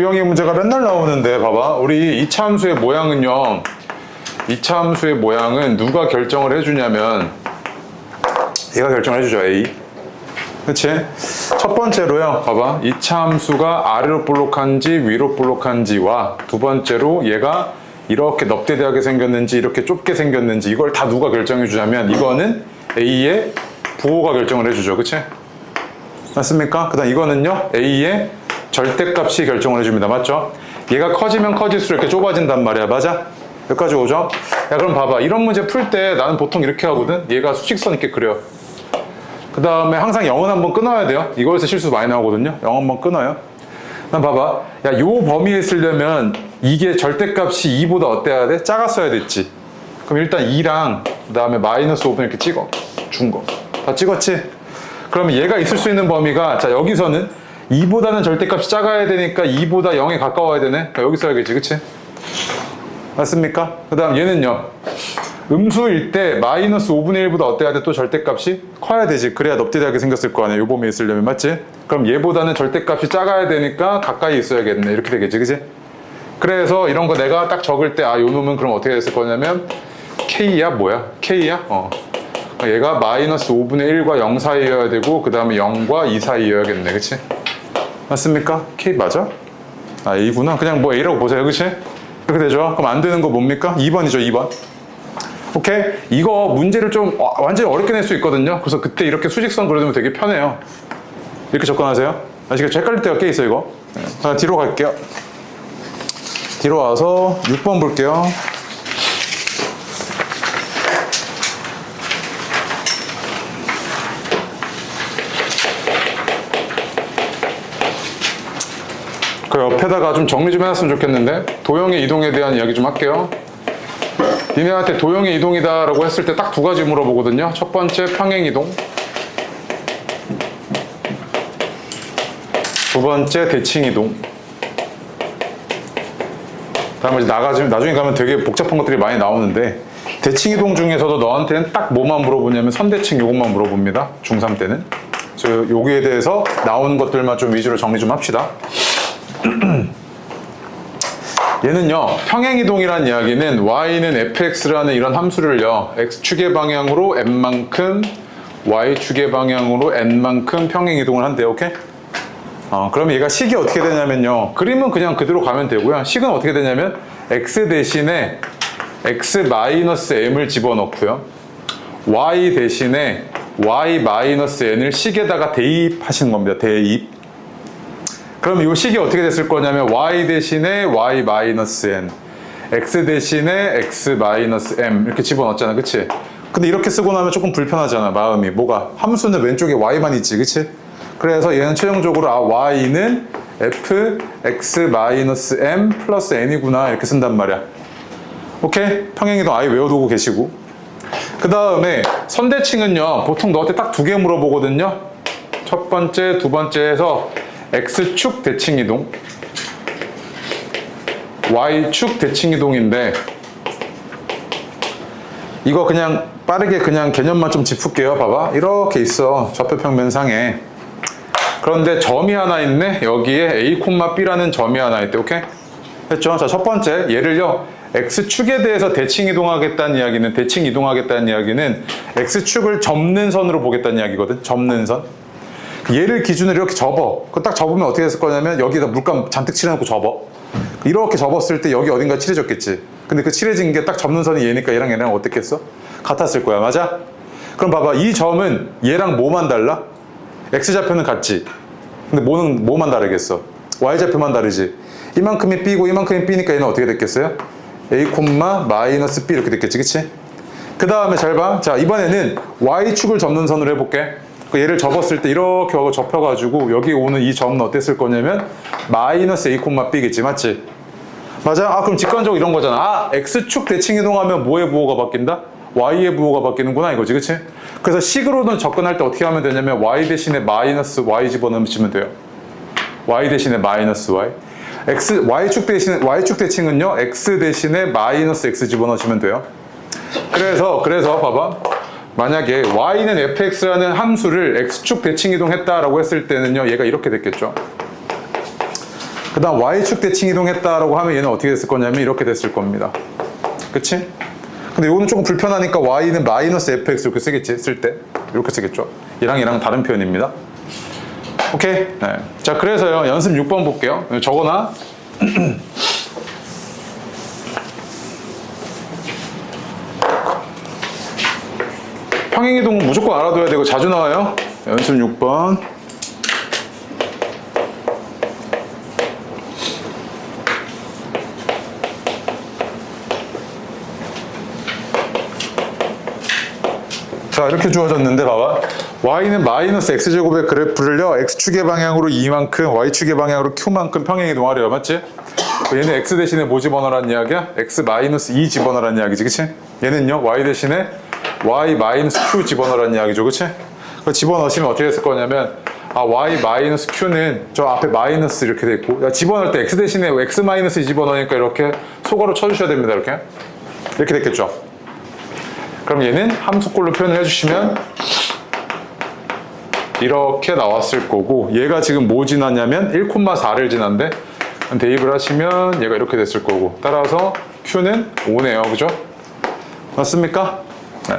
기형의 문제가 맨날 나오는데 봐봐. 우리 이차 함수의 모양은요. 이차 함수의 모양은 누가 결정을 해주냐면 얘가 결정을 해주죠. A. 그치? 첫 번째로요. 봐봐. 이차 함수가 아래로 볼록한지 위로 볼록한지와 두 번째로 얘가 이렇게 넙대대하게 생겼는지 이렇게 좁게 생겼는지 이걸 다 누가 결정해 주냐면 이거는 A의 부호가 결정을 해주죠. 그치? 맞습니까? 그 다음 이거는요. A의 절대값이 결정을 해줍니다. 맞죠? 얘가 커지면 커질수록 이렇게 좁아진단 말이야. 맞아? 여기까지 오죠? 야 그럼 봐봐. 이런 문제 풀 때 나는 보통 이렇게 하거든. 얘가 수직선 이렇게 그려. 그 다음에 항상 0은 한번 끊어야 돼요. 이거에서 실수 많이 나오거든요. 0 한번 끊어요. 그럼 봐봐. 야, 요 범위에 쓰려면 이게 절대값이 2보다 어때야 돼? 작았어야 됐지. 그럼 일단 2랑 그 다음에 마이너스 5분 이렇게 찍어. 준 거. 다 찍었지? 그러면 얘가 있을 수 있는 범위가 자 여기서는 2보다는 절대값이 작아야 되니까 2보다 0에 가까워야 되네. 그러니까 여기 써야겠지. 그치? 맞습니까? 그 다음 얘는요. 음수일 때 마이너스 5분의 1보다 어때야 돼? 또 절대값이 커야 되지. 그래야 넙대대하게 생겼을 거 아니야. 요 범위에 있으려면. 맞지? 그럼 얘보다는 절대값이 작아야 되니까 가까이 있어야겠네. 이렇게 되겠지. 그치? 그래서 이런 거 내가 딱 적을 때 아, 요 놈은 그럼 어떻게 됐을 거냐면 K야? 뭐야? K야? 얘가 마이너스 5분의 1과 0 사이여야 되고 그 다음에 0과 2 사이여야겠네. 그치? 맞습니까? K 맞아? 아 A구나. 그냥 뭐 A라고 보세요. 그치? 이렇게 되죠? 그럼 안 되는 거 뭡니까? 2번이죠. 2번. 오케이? 이거 문제를 좀 완전히 어렵게 낼 수 있거든요. 그래서 그때 이렇게 수직선 그려두면 되게 편해요. 이렇게 접근하세요. 아시겠죠? 헷갈릴 때가 꽤 있어요, 이거. 자, 뒤로 갈게요. 뒤로 와서 6번 볼게요. 그 옆에다가 좀 정리 좀 해놨으면 좋겠는데 도형의 이동에 대한 이야기 좀 할게요. 니네한테 도형의 이동이다 라고 했을 때 딱 두 가지 물어보거든요. 첫 번째 평행이동, 두 번째 대칭이동. 다음에 나중에 가면 되게 복잡한 것들이 많이 나오는데 대칭이동 중에서도 너한테는 딱 뭐만 물어보냐면 선대칭 요것만 물어봅니다. 중3 때는. 그래서 여기에 대해서 나오는 것들만 좀 위주로 정리 좀 합시다. 얘는요, 평행이동이라는 이야기는 y는 fx라는 이런 함수를요, x축의 방향으로 n만큼, y축의 방향으로 n만큼 평행이동을 한대요. 오케이? 그럼 얘가 식이 어떻게 되냐면요, 그림은 그냥 그대로 가면 되고요. 식은 어떻게 되냐면 x 대신에 x-m을 집어넣고요, y 대신에 y-n을 식에다가 대입하시는 겁니다. 대입. 그럼 이 식이 어떻게 됐을 거냐면 y 대신에 y-n, x 대신에 x-m 이렇게 집어넣었잖아. 그치? 근데 이렇게 쓰고 나면 조금 불편하잖아. 마음이. 뭐가? 함수는 왼쪽에 y만 있지. 그치? 그래서 얘는 최종적으로 y는 f x-m 플러스 n이구나 이렇게 쓴단 말이야. 오케이? 평행이동 아예 외워두고 계시고, 그 다음에 선대칭은요 보통 너한테 딱 두 개 물어보거든요. 첫 번째, 두 번째에서 X축 대칭이동, Y축 대칭이동인데 이거 그냥 빠르게 그냥 개념만 좀 짚을게요. 봐봐. 이렇게 있어. 좌표평면상에. 그런데 점이 하나 있네. 여기에 A, B라는 점이 하나 있대. 오케이? 됐죠? 자, 첫 번째 얘를요. X축에 대해서 대칭이동하겠다는 이야기는 X축을 접는 선으로 보겠다는 이야기거든. 접는 선. 얘를 기준으로 이렇게 접어. 딱 접으면 어떻게 됐을 거냐면 여기다 물감 잔뜩 칠해놓고 접어. 이렇게 접었을 때 여기 어딘가 칠해졌겠지. 근데 그 칠해진 게 딱 접는 선이 얘니까 얘랑 어땠겠어? 같았을 거야. 맞아? 그럼 봐봐. 이 점은 얘랑 뭐만 달라? X좌표는 같지. 근데 뭐만 다르겠어? Y좌표만 다르지. 이만큼이 B고 이만큼이 B니까 얘는 어떻게 됐겠어요? A, B 이렇게 됐겠지. 그치? 그 다음에 잘 봐. 자, 이번에는 Y축을 접는 선으로 해볼게. 얘를 접었을 때 이렇게 하고 접혀가지고 여기 오는 이 점은 어땠을 거냐면 마이너스 A, B겠지. 맞지? 맞아? 그럼 직관적으로 이런 거잖아. X축 대칭이동하면 뭐의 부호가 바뀐다? Y의 부호가 바뀌는구나 이거지. 그치? 그래서 식으로는 접근할 때 어떻게 하면 되냐면 Y 대신에 마이너스 Y 집어넣으시면 돼요. Y 대신에 마이너스 Y. Y축 대칭은요 X 대신에 마이너스 X 집어넣으시면 돼요. 그래서 봐봐. 만약에 y는 fx라는 함수를 x축 대칭이동했다라고 했을 때는요 얘가 이렇게 됐겠죠. 그 다음 y축 대칭 이동했다라고 하면 얘는 어떻게 됐을 거냐면 이렇게 됐을 겁니다. 그치? 근데 이거는 조금 불편하니까 y는 마이너스 fx 이렇게 쓰겠지, 쓸 때. 이렇게 쓰겠죠. 얘랑 다른 표현입니다. 오케이? 네. 자, 그래서요, 연습 6번 볼게요. 적어놔. 평행이동은 무조건 알아둬야 되고 자주 나와요. 연습 6번. 자, 이렇게 주어졌는데 봐봐. y는 마이너스 x제곱의 그래프를요 x축의 방향으로 이만큼 y축의 방향으로 q만큼 평행이동하래요. 맞지? 얘는 x 대신에 뭐 집어넣으라는 이야기야? x 마이너스 2 집어넣으라는 이야기지. 그치? 얘는요 y 대신에 y 마이너스 q 집어넣으라는 이야기죠. 그치? 그 집어넣으시면 어떻게 됐을 거냐면 y 마이너스 q는 저 앞에 마이너스 이렇게 돼 있고 집어넣을 때 x 대신에 x 마이너스 2 집어넣으니까 이렇게 소괄호 쳐주셔야 됩니다. 이렇게 됐겠죠. 그럼 얘는 함수꼴로 표현을 해주시면 이렇게 나왔을 거고, 얘가 지금 뭐 지났냐면 1,4를 지났는데 대입을 하시면 얘가 이렇게 됐을 거고, 따라서 Q는 5네요. 그죠? 맞습니까? 네.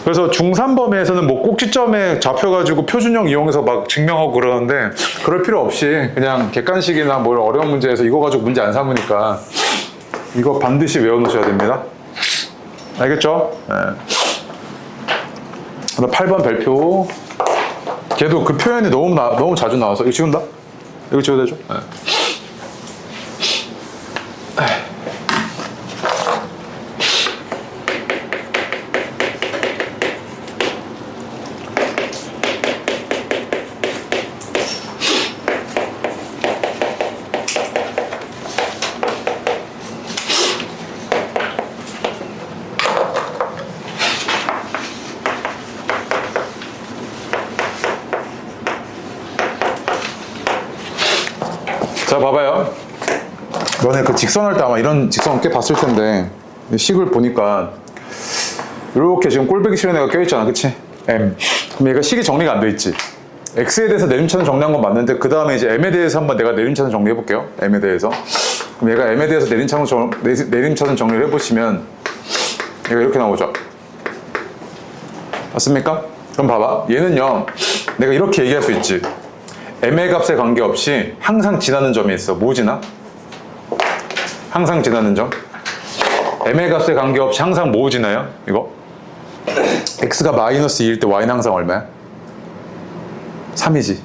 그래서 중3범위에서는 뭐 꼭지점에 잡혀가지고 표준형 이용해서 막 증명하고 그러는데 그럴 필요 없이 그냥 객관식이나 뭐 어려운 문제에서 이거 가지고 문제 안 삼으니까 이거 반드시 외워놓으셔야 됩니다. 알겠죠? 네. 8번 별표. 걔도 그 표현이 너무 자주 나와서 이거 지운다? 이거 지워도 되죠? 네. 자, 봐봐요. 너네 그 직선할 때 아마 이런 직선 꽤 봤을 텐데 식을 보니까 이렇게 지금 꼴배기 싫은 애가 껴있잖아. 그치? M. 그럼 얘가 식이 정리가 안 돼 있지. X에 대해서 내림차는 정리한 건 맞는데 그 다음에 이제 M에 대해서 한번 내가 내림차는 정리해 볼게요. M에 대해서. 그럼 얘가 M에 대해서 내림차는 정리를 해보시면 얘가 이렇게 나오죠. 맞습니까? 그럼 봐봐. 얘는요, 내가 이렇게 얘기할 수 있지. M의 값에 관계없이 항상 지나는 점이 있어. 뭐 지나? 항상 지나는 점. M의 값에 관계없이 항상 뭐 지나요? 이거? X가 마이너스 2일 때 Y는 항상 얼마야? 3이지.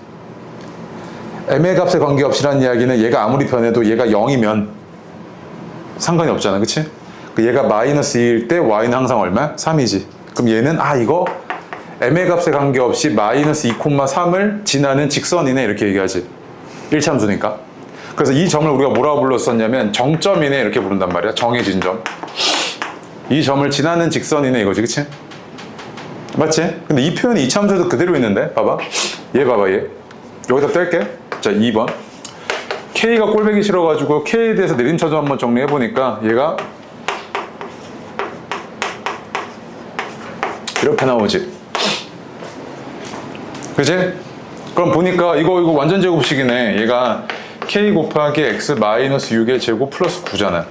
M의 값에 관계없이라는 이야기는 얘가 아무리 변해도 얘가 0이면 상관이 없잖아. 그치? 얘가 마이너스 2일 때 Y는 항상 얼마야? 3이지. 그럼 얘는 이거 M의 값에 관계없이 마이너스 2,3을 지나는 직선이네 이렇게 얘기하지. 1참수니까. 그래서 이 점을 우리가 뭐라고 불렀었냐면 정점이네 이렇게 부른단 말이야. 정해진 점. 이 점을 지나는 직선이네 이거지. 그치? 맞지? 근데 이 표현이 2참수에도 그대로 있는데 봐봐. 얘 봐봐 얘. 여기다 뗄게. 자, 2번. K가 꼴배기 싫어가지고 K에 대해서 내림차도 한번 정리해보니까 얘가 이렇게 나오지. 그치? 그럼 보니까 이거 완전 제곱식이네. 얘가 K 곱하기 X 마이너스 6의 제곱 플러스 9잖아.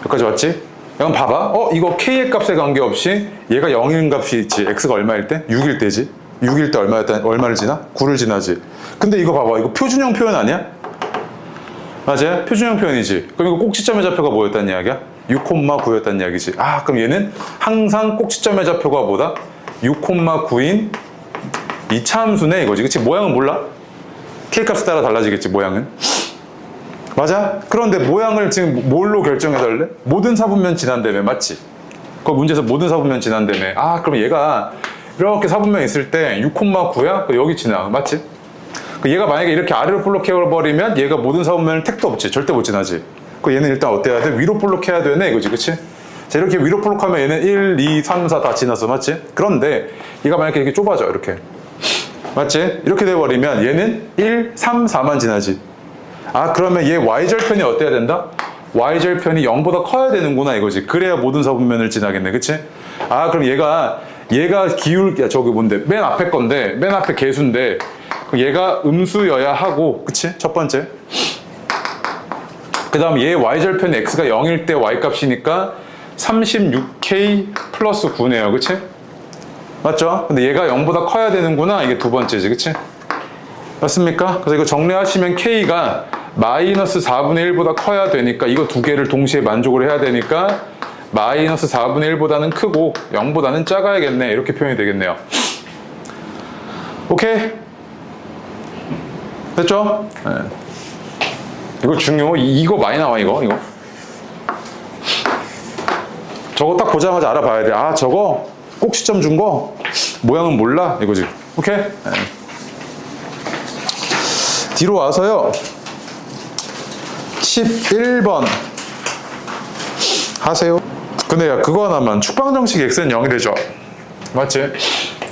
여기까지 왔지? 그럼 봐봐. 이거 K의 값에 관계없이 얘가 0인 값이 있지. X가 얼마일 때? 6일 때지. 6일 때 얼마를 지나? 9를 지나지. 근데 이거 봐봐. 이거 표준형 표현 아니야? 맞아요? 표준형 표현이지. 그럼 이거 꼭지점의 좌표가 뭐였다는 이야기야? 6,9였다는 이야기지. 그럼 얘는 항상 꼭지점의 좌표가 뭐다? 6,9인 이차함수네 이거지. 그치? 모양은 몰라? K값에 따라 달라지겠지, 모양은. 맞아? 그런데 모양을 지금 뭘로 결정해달래? 모든 사분면 지난다며. 맞지? 그 문제에서 모든 사분면 지난다며. 그럼 얘가 이렇게 사분면 있을 때 6,9야? 여기 지나. 맞지? 얘가 만약에 이렇게 아래로 볼록해버리면 얘가 모든 사분면을 택도 없지. 절대 못 지나지. 얘는 일단 어때야 돼? 위로 볼록해야 되네 이거지. 그치? 자, 이렇게 위로 볼록하면 얘는 1, 2, 3, 4 다 지났어. 맞지? 그런데 얘가 만약에 이렇게 좁아져. 이렇게. 맞지? 이렇게 돼버리면 얘는 1, 3, 4만 지나지. 그러면 얘 y절편이 어때야 된다? y절편이 0보다 커야 되는구나 이거지. 그래야 모든 사분면을 지나겠네. 그치? 그럼 얘가 맨 앞에 건데 맨 앞에 개수인데 얘가 음수여야 하고, 그치? 첫 번째. 그 다음 얘 y절편 x가 0일 때 y값이니까 36k 플러스 9네요. 그치? 맞죠? 근데 얘가 0보다 커야 되는구나. 이게 두 번째지. 그치? 맞습니까? 그래서 이거 정리하시면 k가 마이너스 4분의 1보다 커야 되니까 이거 두 개를 동시에 만족을 해야 되니까 마이너스 4분의 1보다는 크고 0보다는 작아야겠네. 이렇게 표현이 되겠네요. 오케이? 됐죠? 네. 이거 중요. 이거 많이 나와, 이거. 저거 딱 보자마자 알아봐야 돼. 아, 저거 꼭 시점 준 거 모양은 몰라. 이거지. 오케이? 네. 뒤로 와서요. 11번 하세요. 근데 야, 그거 하나만. 축방정식 x는 0이 되죠? 맞지?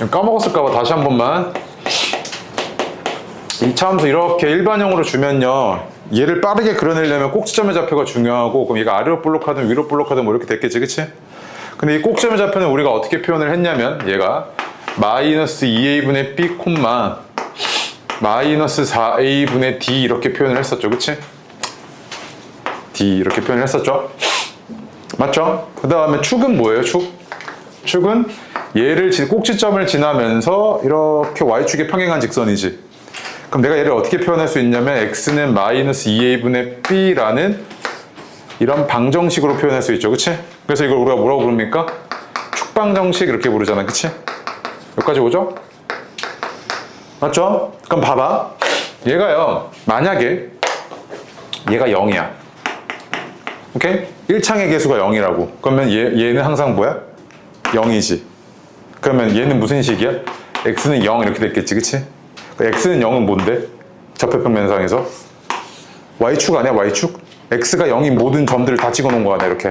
까먹었을까봐 다시 한 번만. 이 차함수 이렇게 일반형으로 주면요, 얘를 빠르게 그려내려면 꼭지점의 좌표가 중요하고, 그럼 얘가 아래로 볼록하든 위로 볼록하든 뭐 이렇게 됐겠지, 그치? 근데 이 꼭지점의 좌표는 우리가 어떻게 표현을 했냐면, 얘가 마이너스 2a분의 b 콤마 마이너스 4a분의 d 이렇게 표현을 했었죠, 그치? d 이렇게 표현을 했었죠? 맞죠? 그 다음에 축은 뭐예요, 축? 축은 얘를 꼭지점을 지나면서 이렇게 y축에 평행한 직선이지. 그럼 내가 얘를 어떻게 표현할 수 있냐면 x는 마이너스 2a분의 b라는 이런 방정식으로 표현할 수 있죠. 그치? 그래서 이걸 우리가 뭐라고 부릅니까? 축방정식 이렇게 부르잖아. 그치? 여기까지 오죠? 맞죠? 그럼 봐봐. 얘가요, 만약에 얘가 0이야. 오케이? 1창의 개수가 0이라고. 그러면 얘는 항상 뭐야? 0이지. 그러면 얘는 무슨 식이야? x는 0 이렇게 됐겠지. 그치? x는 0은 뭔데? 접해평면상에서 y축 아니야? y축? x가 0인 모든 점들을 다 찍어놓은 거 아니야? 이렇게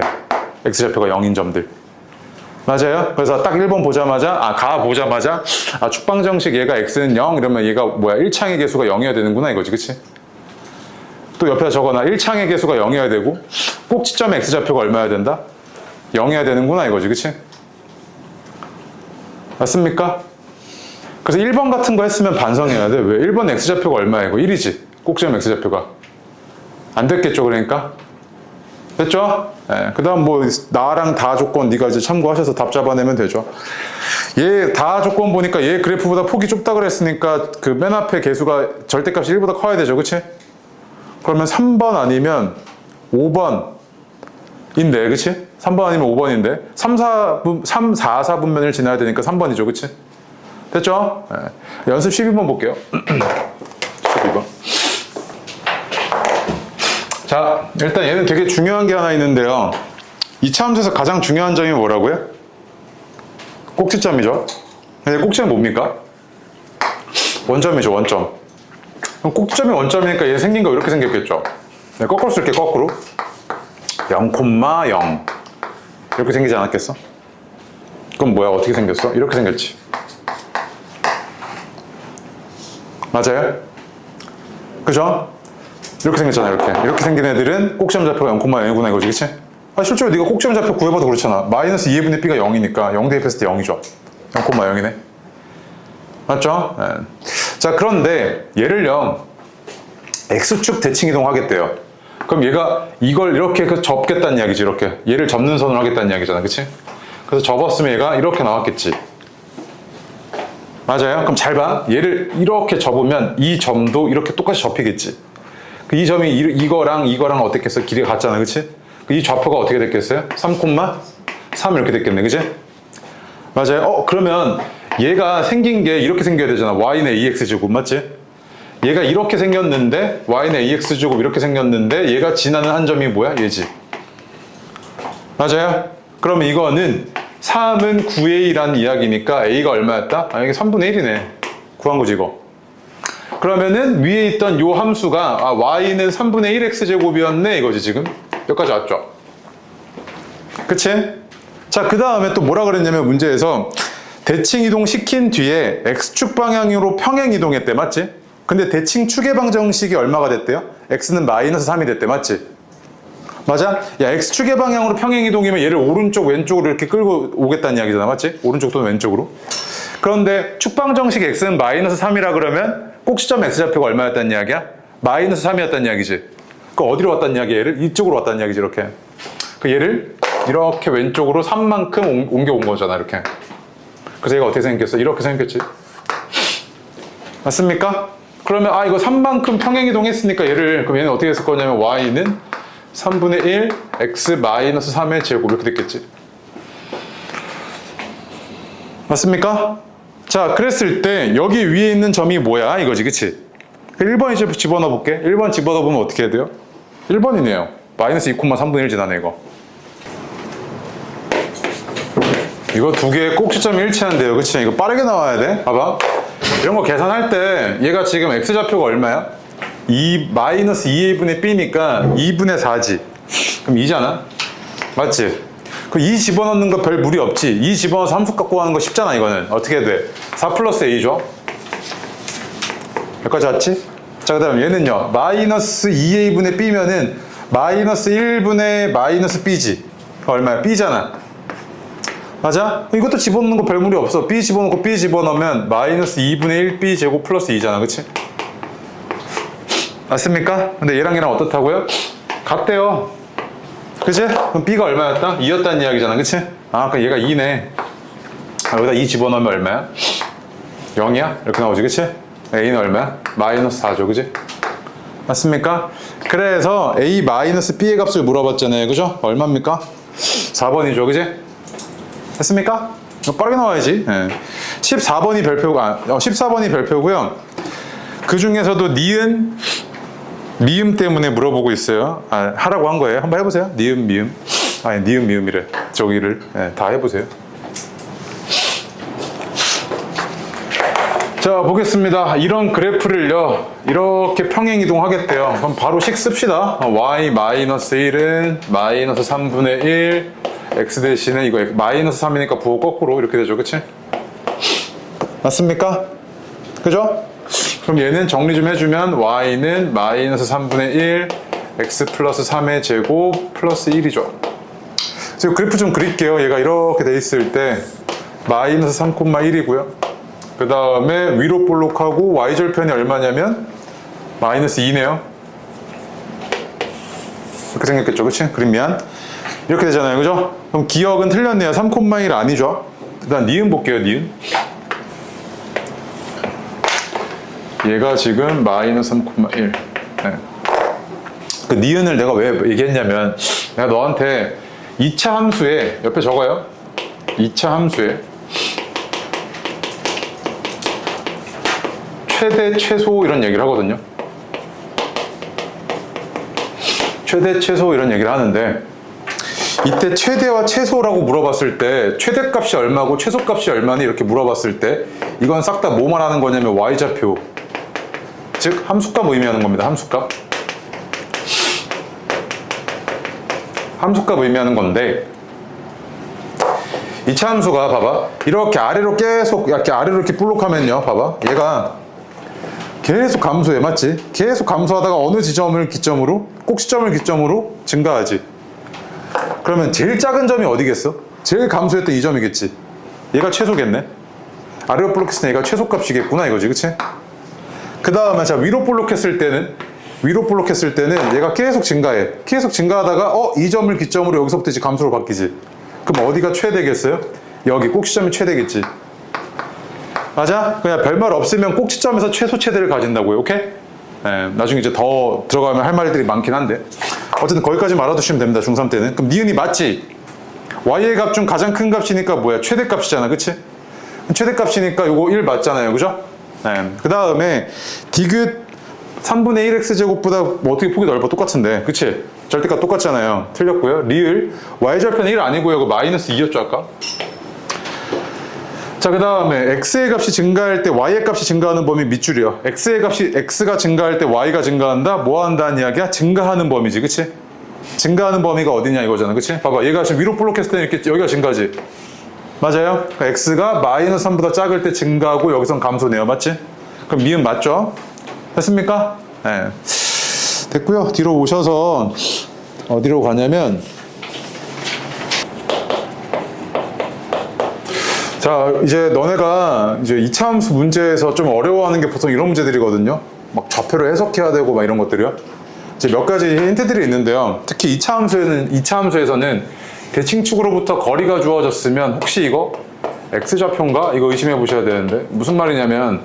x좌표가 0인 점들. 맞아요? 그래서 딱 1번 보자마자 보자마자 축방정식 얘가 x는 0 이러면 얘가 뭐야? 1창의 개수가 0이어야 되는구나 이거지. 그치? 또 옆에다 적어놔. 1창의 개수가 0이어야 되고 꼭지점 x좌표가 얼마여야 된다? 0이어야 되는구나 이거지. 그치? 맞습니까? 그래서 1번 같은 거 했으면 반성해야 돼. 왜? 1번 x좌표가 얼마야? 이거 1이지. 꼭지점 x좌표가. 안 됐겠죠, 그러니까? 됐죠? 네. 그 다음 뭐 나랑 다 조건 네가 이제 참고하셔서 답 잡아내면 되죠. 얘 다 조건 보니까 얘 그래프보다 폭이 좁다 그랬으니까 그 맨 앞에 개수가 절대값이 1보다 커야 되죠, 그치? 그러면 3번 아니면 5번인데, 그치? 3번 아니면 5번인데 3, 4, 4분면을 지나야 되니까 3번이죠, 그치? 됐죠? 네. 연습 12번 볼게요. 12번. 자, 일단 얘는 되게 중요한 게 하나 있는데요. 이 차함수에서 가장 중요한 점이 뭐라고요? 꼭지점이죠. 근데 꼭지점은 뭡니까? 원점이죠, 원점. 그럼 꼭지점이 원점이니까 얘 생긴 거 이렇게 생겼겠죠. 네, 거꾸로 쓸게, 거꾸로. 0,0 이렇게 생기지 않았겠어? 그럼 뭐야? 어떻게 생겼어? 이렇게 생겼지. 맞아요? 그죠? 이렇게 생겼잖아. 이렇게 생긴 애들은 꼭지점 좌표가 0,0이구나 이거지. 그치? 실제로 네가 꼭지점 좌표 구해봐도 그렇잖아. 마이너스 2분의 b가 0이니까 0 대입했을 때 0이죠. 0,0이네. 맞죠? 네. 자, 그런데 얘를요, x축 대칭 이동하겠대요. 그럼 얘가 이걸 이렇게 접겠다는 이야기지. 이렇게 얘를 접는 선을 하겠다는 이야기잖아. 그치? 그래서 접었으면 얘가 이렇게 나왔겠지. 맞아요? 그럼 잘 봐. 얘를 이렇게 접으면 이 점도 이렇게 똑같이 접히겠지. 이 점이 이거랑 어땠겠어? 길이가 같잖아. 그치? 이 좌표가 어떻게 됐겠어요? 3,3 이렇게 됐겠네. 그치? 맞아요? 그러면 얘가 생긴 게 이렇게 생겨야 되잖아. y는 ax제곱, 맞지? 얘가 이렇게 생겼는데 y는 ax제곱 이렇게 생겼는데 얘가 지나는 한 점이 뭐야? 얘지. 맞아요? 그럼 이거는 3은 9a라는 이야기니까 a가 얼마였다? 이게 3분의 1이네. 구한 거지 이거. 그러면은 위에 있던 요 함수가 y는 3분의 1x제곱이었네 이거지 지금. 여기까지 왔죠. 그치? 자, 그 다음에 또 뭐라 그랬냐면 문제에서 대칭 이동 시킨 뒤에 x축 방향으로 평행 이동했대. 맞지? 근데 대칭 축의 방정식이 얼마가 됐대요? x는 마이너스 3이 됐대. 맞지? 맞아? 야, x축의 방향으로 평행 이동이면 얘를 오른쪽 왼쪽으로 이렇게 끌고 오겠다는 이야기잖아. 맞지? 오른쪽 또는 왼쪽으로. 그런데 축방정식 x는 마이너스 3이라 그러면 꼭지점 x좌표가 얼마였다는 이야기야? 마이너스 3이었다는 이야기지. 그 어디로 왔다는 이야기야? 얘를 이쪽으로 왔다는 이야기지. 이렇게. 그 얘를 이렇게 왼쪽으로 3만큼 옮겨온 거잖아. 이렇게. 그래서 얘가 어떻게 생겼어? 이렇게 생겼지. 맞습니까? 그러면 이거 3만큼 평행이동 했으니까 얘를 그럼 얘는 어떻게 했을 거냐면 y는 3분의 1 x 마이너스 3의 제곱 이렇게 됐겠지. 맞습니까? 자, 그랬을 때 여기 위에 있는 점이 뭐야? 이거지, 그치? 1번 이제 집어넣어 볼게. 1번 집어넣어 보면 어떻게 해야 돼요? 1번이네요. 마이너스 2,3분의 1 지나네, 이거. 이거 두 개의 꼭지점이 일치한대요. 그치? 이거 빠르게 나와야 돼. 봐봐. 이런 거 계산할 때 얘가 지금 x좌표가 얼마야? 마이너스 2a분의 b니까 2분의 4지. 그럼 2잖아? 맞지? 그 2 집어넣는 거 별 무리 없지? 2 집어넣어서 함수 갖고 하는 거 쉽잖아, 이거는. 어떻게 해야 돼? 4 플러스 a죠? 여기까지 왔지? 자, 그 다음 얘는요. 마이너스 2a분의 b면은 마이너스 1분의 마이너스 b지. 얼마야? b잖아. 맞아? 이것도 집어넣는 거 별 무리 없어. b 집어넣고 b 집어넣으면 마이너스 2분의 1b 제곱 플러스 2잖아. 그치? 맞습니까? 근데 얘랑 어떻다고요? 같대요. 그치? 그럼 b가 얼마였다? 2였다는 이야기잖아. 그치? 그럼 얘가 2네. 여기다 2 집어넣으면 얼마야? 0이야? 이렇게 나오지. 그치? a는 얼마야? 마이너스 4죠. 그치? 맞습니까? 그래서 a 마이너스 b의 값을 물어봤잖아요. 그죠? 얼마입니까? 4번이죠. 그치? 됐습니까? 빠르게 나와야지. 네. 14번이 별표고, 14번이 별표고요. 그 중에서도 니은, 미음 때문에 물어보고 있어요. 하라고 한 거예요. 한번 해보세요. 니은, 미음. 니은, 미음이래. 저기를. 네, 다 해보세요. 자, 보겠습니다. 이런 그래프를요, 이렇게 평행이동 하겠대요. 그럼 바로 식 씁시다. y 마이너스 1은 마이너스 3분의 1, x 대신에 이거 마이너스 3이니까 부호 거꾸로 이렇게 되죠. 그치? 맞습니까? 그죠? 그럼 얘는 정리 좀 해주면 y는 마이너스 3분의 1 x 플러스 3의 제곱 플러스 1이죠. 그래서 그래프 좀 그릴게요. 얘가 이렇게 돼 있을 때 마이너스 3,1이고요. 그 다음에 위로 볼록하고 y절편이 얼마냐면 마이너스 2네요. 이렇게 생겼겠죠. 그치? 그림 미안. 이렇게 되잖아요. 그죠? 그럼 기억은 틀렸네요. 3,1 아니죠? 일단 니은 볼게요. 니은. 얘가 지금 마이너스 3,1. 네. 그 니은을 내가 왜 얘기했냐면 내가 너한테 2차 함수에 옆에 적어요. 2차 함수에 최대, 최소 이런 얘기를 하거든요. 최대, 최소 이런 얘기를 하는데 이때 최대와 최소라고 물어봤을 때 최대값이 얼마고 최소값이 얼마니 이렇게 물어봤을 때 이건 싹 다 뭐 말하는 거냐면 y좌표, 즉 함수값 의미하는 겁니다. 함수값. 함수값 의미하는 건데 2차 함수가 봐봐 이렇게 아래로 계속 이렇게 아래로 이렇게 볼록하면요. 봐봐 얘가 계속 감소해. 맞지? 계속 감소하다가 어느 지점을 기점으로 꼭지점을 기점으로 증가하지. 그러면 제일 작은 점이 어디겠어? 제일 감소했던 이 점이겠지. 얘가 최소겠네. 아래로 볼록했을 때 얘가 최소값이겠구나 이거지. 그치? 그 다음에 자 위로 볼록했을 때는 얘가 계속 증가해. 계속 증가하다가 이 점을 기점으로 여기서부터 이제 감소로 바뀌지. 그럼 어디가 최대겠어요? 여기 꼭지점이 최대겠지. 맞아? 그냥 별말 없으면 꼭지점에서 최소 최대를 가진다고요. 오케이? 네, 나중에 이제 더 들어가면 할 말들이 많긴 한데 어쨌든 거기까지만 알아두시면 됩니다. 중3 때는. 그럼 니은이 맞지? y의 값 중 가장 큰 값이니까 뭐야? 최대값이잖아. 그치? 최대값이니까 요거 1 맞잖아요. 그죠? 네. 그 다음에 디귿 3분의 1x제곱보다 뭐 어떻게 폭이 넓어? 똑같은데. 그치? 절대값 똑같잖아요. 틀렸고요. 리을 y절편 1 아니고요. 그 마이너스 2였죠 아까? 자, 그 다음에 x의 값이 증가할 때 y의 값이 증가하는 범위 밑줄이요. x의 값이 x가 증가할 때 y가 증가한다? 뭐 한다는 이야기야? 증가하는 범위지. 그치? 증가하는 범위가 어디냐 이거잖아. 그치? 봐봐 얘가 지금 위로 볼록했을 때 이렇게 여기가 증가지. 맞아요? 그러니까 x가 마이너스 3보다 작을 때 증가하고 여기선 감소네요. 맞지? 그럼 미음 맞죠? 됐습니까? 네. 됐고요. 뒤로 오셔서 어디로 가냐면 자, 이제 너네가 이제 이차함수 문제에서 좀 어려워하는 게 보통 이런 문제들이거든요. 막 좌표를 해석해야 되고 막 이런 것들이요. 이제 몇 가지 힌트들이 있는데요. 특히 이차함수에서는 대칭축으로부터 거리가 주어졌으면 혹시 이거 x좌표인가? 이거 의심해 보셔야 되는데 무슨 말이냐면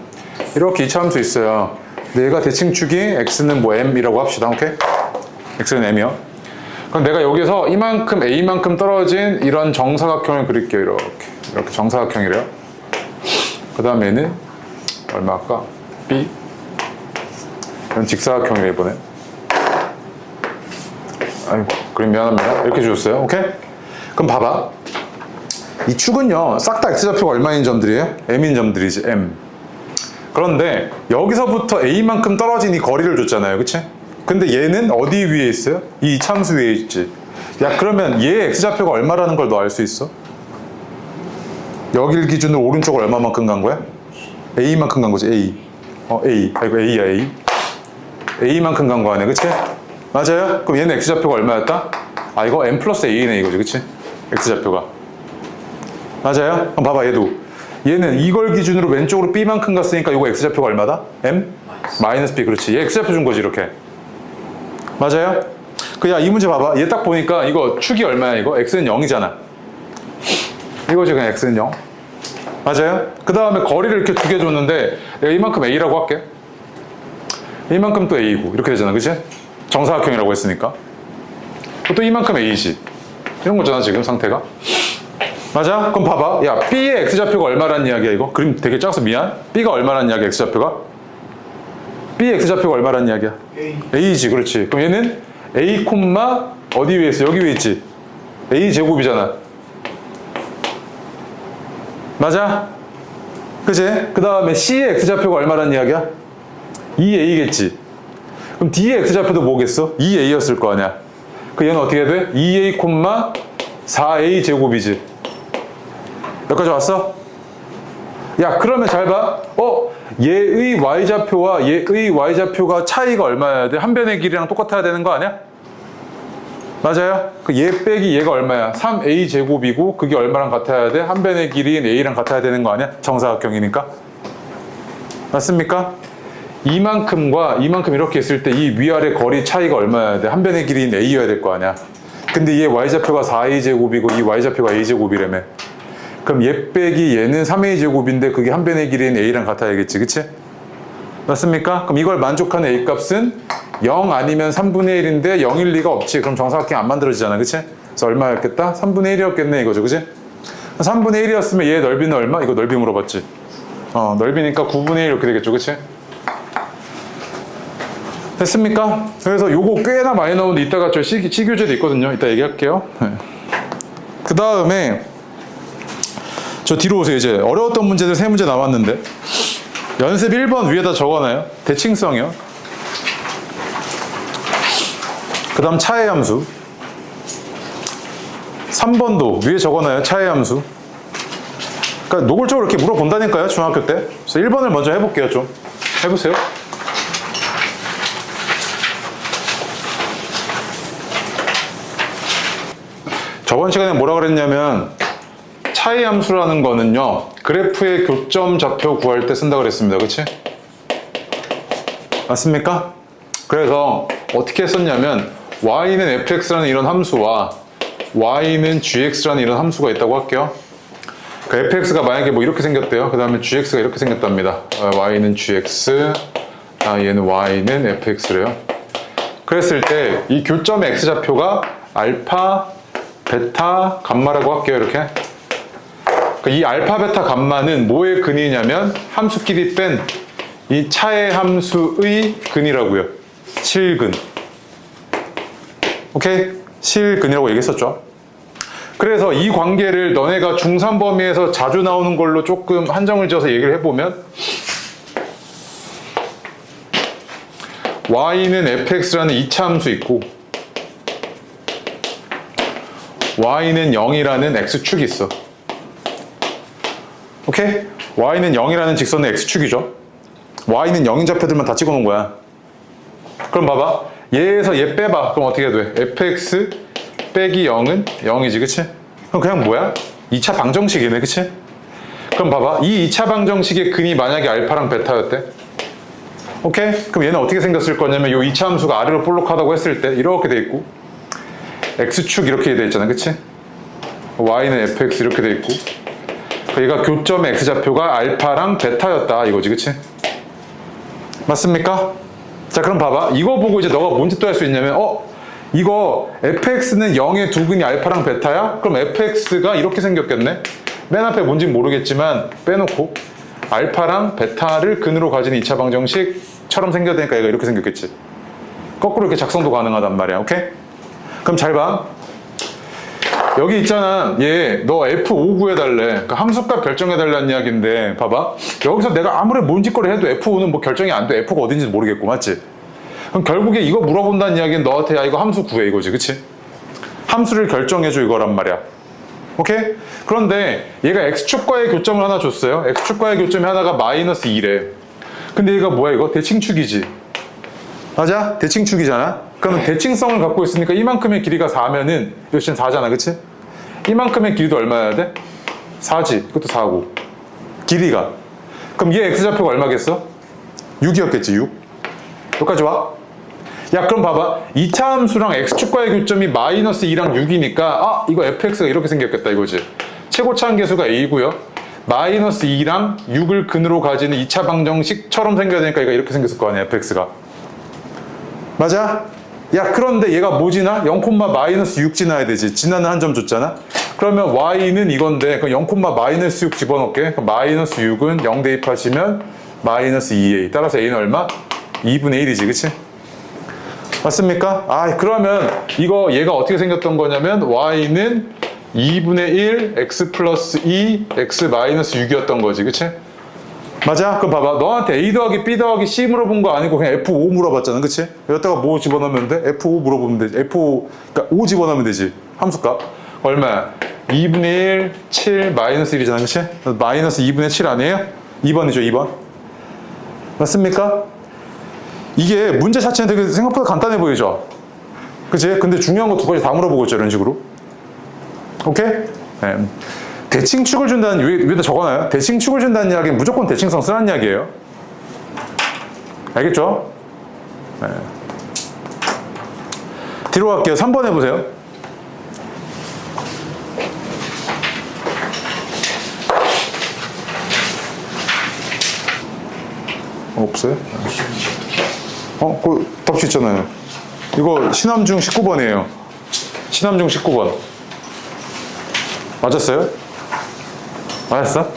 이렇게 이차함수 있어요. 내가 대칭축이 x는 뭐 m이라고 합시다. 오케이? x는 m이요. 그럼 내가 여기서 이만큼 a만큼 떨어진 이런 정사각형을 그릴게요. 이렇게 정사각형이래요. 그 다음에는 얼마 할까? b 이런 직사각형이래 이번에. 아이고 그림 미안합니다. 이렇게 주셨어요. 오케이? 그럼 봐봐. 이 축은요 싹 다 x좌표가 얼마인 점들이에요? m인 점들이지. m. 그런데 여기서부터 a만큼 떨어진 이 거리를 줬잖아요. 그치? 근데 얘는 어디 위에 있어요? 이 이차함수 위에 있지. 야 그러면 얘 x좌표가 얼마라는 걸 너 알 수 있어? 여길 기준으로 오른쪽을 얼마만큼 간 거야? a만큼 간 거지. a. a. 아이고 a야 a. a만큼 간 거 아니야. 그치? 맞아요? 그럼 얘는 x좌표가 얼마였다? 아 이거 m 플러스 a네 이거지. 그치? x좌표가. 맞아요? 그럼 봐봐 얘도. 얘는 이걸 기준으로 왼쪽으로 b만큼 갔으니까 이거 x좌표가 얼마다? m? 마이너스 b. 그렇지. 얘 x좌표 준 거지 이렇게. 맞아요? 그야 이 문제 봐봐. 얘 딱 보니까 이거 축이 얼마야 이거? x는 0이잖아. 이거지 그냥 x는 0. 맞아요? 그 다음에 거리를 이렇게 두 개 줬는데 내가 이만큼 a라고 할게. 이만큼 또 a고 이렇게 되잖아. 그치? 정사각형이라고 했으니까. 또 이만큼 a지. 이런 거잖아 지금 상태가. 맞아? 그럼 봐봐. 야 b의 x좌표가 얼마란 이야기야 이거? 그림 되게 작아서 미안. b가 얼마란 이야기야 x좌표가? b의 x좌표가 얼마란 이야기야? a지. 그렇지. 그럼 얘는 a 콤마 어디 위에 있어? 여기 위에 있지. a 제곱이잖아. 맞아? 그치? 그 다음에 c의 x좌표가 얼마란 이야기야? 2a겠지. 그럼 d의 x좌표도 뭐겠어? 2a였을 거 아니야. 그 얘는 어떻게 돼? 2a 콤마 4a 제곱이지. 여기까지 왔어? 야 그러면 잘 봐. 얘의 y좌표와 얘의 y좌표가 차이가 얼마여야 돼? 한 변의 길이랑 똑같아야 되는 거 아니야? 맞아요? 그 얘 빼기 얘가 얼마야? 3a 제곱이고 그게 얼마랑 같아야 돼? 한 변의 길이인 a랑 같아야 되는 거 아니야? 정사각형이니까. 맞습니까? 이만큼과 이만큼 이렇게 있을 때 이 위아래 거리 차이가 얼마여야 돼? 한 변의 길이인 a여야 될 거 아니야? 근데 얘 y좌표가 4a 제곱이고 이 y좌표가 a 제곱이라며. 그럼 얘 빼기 얘는 3a 제곱인데 그게 한 변의 길이인 a랑 같아야겠지. 그치? 맞습니까? 그럼 이걸 만족하는 a 값은 0 아니면 3분의 1인데 0일 리가 없지. 그럼 정사각형 안 만들어지잖아. 그치? 그래서 얼마였겠다? 3분의 1이었겠네 이거죠. 그치? 3분의 1이었으면 얘 넓이는 얼마? 이거 넓이 물어봤지. 넓이니까 9분의 1 이렇게 되겠죠. 그치? 됐습니까? 그래서 요거 꽤나 많이 나오는데 이따가 저 시교재도 있거든요. 이따 얘기할게요. 그 다음에 저 뒤로 오세요. 이제 어려웠던 문제들 3문제 남았는데 연습 1번 위에다 적어놔요. 대칭성이요. 그 다음 차의 함수. 3번도 위에 적어놔요. 차의 함수. 그러니까 노골적으로 이렇게 물어본다니까요. 중학교 때. 그래서 1번을 먼저 해볼게요. 좀 해보세요. 저번 시간에 뭐라 그랬냐면 차의 함수라는 거는요 그래프의 교점 좌표 구할 때 쓴다 그랬습니다. 그치? 맞습니까? 그래서 어떻게 썼냐면 y는 fx라는 이런 함수와 y는 gx라는 이런 함수가 있다고 할게요. 그 fx가 만약에 뭐 이렇게 생겼대요. 그 다음에 gx가 이렇게 생겼답니다. y는 gx, 얘는 y는 fx래요. 그랬을 때 이 교점의 x좌표가 알파, 베타, 감마라고 할게요. 이렇게. 이 알파, 베타, 감마는 뭐의 근이냐면 함수끼리 뺀 이 차의 함수의 근이라고요. 실근. 오케이? 실근이라고 얘기했었죠. 그래서 이 관계를 너네가 중3 범위에서 자주 나오는 걸로 조금 한정을 지어서 얘기를 해보면 y는 fx라는 2차 함수 있고 y는 0이라는 x축이 있어. 오케이? y는 0이라는 직선의 x축이죠. y는 0인 좌표들만 다 찍어놓은 거야. 그럼 봐봐. 얘에서 얘 빼봐. 그럼 어떻게 돼? fx 빼기 0은 0이지. 그치? 그럼 그냥 뭐야? 2차 방정식이네. 그치? 그럼 봐봐. 이 2차 방정식의 근이 만약에 알파랑 베타였대. 오케이? 그럼 얘는 어떻게 생겼을 거냐면 이 2차 함수가 아래로 볼록하다고 했을 때 이렇게 돼 있고 x축 이렇게 돼 있잖아. 그치? y는 fx 이렇게 돼 있고 얘가 교점의 x좌표가 알파랑 베타였다 이거지. 그치? 맞습니까? 자 그럼 봐봐. 이거 보고 이제 너가 뭔 짓도 할 수 있냐면 이거 fx는 0의 두 근이 알파랑 베타야? 그럼 fx가 이렇게 생겼겠네? 맨 앞에 뭔진 모르겠지만 빼놓고 알파랑 베타를 근으로 가진 2차 방정식처럼 생겨되니까 얘가 이렇게 생겼겠지. 거꾸로 이렇게 작성도 가능하단 말이야. 오케이? 그럼 잘 봐. 여기 있잖아. 얘 너 F5 구해달래. 그러니까 함수값 결정해달라는 이야기인데 봐봐. 여기서 내가 아무리 뭔 짓거리 해도 F5는 뭐 결정이 안 돼. F가 어딘지 모르겠고 맞지? 그럼 결국에 이거 물어본다는 이야기는 너한테 야 이거 함수 구해 이거지. 그치? 함수를 결정해줘 이거란 말이야. 오케이? 그런데 얘가 x축과의 교점을 하나 줬어요. x축과의 교점이 하나가 마이너스 2래. 근데 얘가 뭐야 이거? 대칭축이지. 맞아? 대칭축이잖아? 그러면 대칭성을 갖고 있으니까 이만큼의 길이가 4면은 역시 4잖아. 그치? 이만큼의 길이도 얼마여야 돼? 4지. 그것도 4고. 길이가. 그럼 얘 x좌표가 얼마겠어? 6이었겠지. 6. 여기까지 와? 야 그럼 봐봐. 2차 함수랑 x축과의 교점이 마이너스 2랑 6이니까 이거 fx가 이렇게 생겼겠다 이거지. 최고차 함계수가 a고요. 마이너스 2랑 6을 근으로 가지는 2차 방정식처럼 생겨야 되니까 얘가 이렇게 생겼을 거 아니야 fx가. 맞아? 야 그런데 얘가 뭐 지나? 0, 마이너스 6 지나야 되지. 지나는 한 점 줬잖아. 그러면 y는 이건데 그럼 0, 마이너스 6 집어넣게. 그럼 마이너스 6은 0 대입하시면 마이너스 2a. 따라서 a는 얼마? 2분의 1이지. 그치? 맞습니까? 그러면 이거 얘가 어떻게 생겼던 거냐면 y는 2분의 1 x 플러스 2 x 마이너스 6이었던 거지. 그치? 맞아? 그럼 봐봐. 너한테 a 더하기 b 더하기 c 물어본 거 아니고 그냥 f5 물어봤잖아. 그치? 여기다가 뭐 집어넣으면 돼? f5 물어보면 되지. f5 그러니까 5 집어넣으면 되지. 함수값 얼마야? 2분의 1 7 마이너스 1이잖아. 그치? 마이너스 2분의 7 아니에요? 2번이죠. 2번 맞습니까? 이게 문제 자체는 되게 생각보다 간단해 보이죠? 그치? 근데 중요한 거 두 가지 다 물어보고 있죠. 이런 식으로. 오케이? 네. 대칭축을 준다는, 위에다 적어놔요. 대칭축을 준다는 이야기는 무조건 대칭성 쓰라는 이야기예요. 알겠죠? 네. 뒤로 갈게요. 3번 해보세요. 없어요? 그 덮치 있잖아요. 이거 신함중 19번이에요. 신함중 19번. 맞았어요? 맞았어?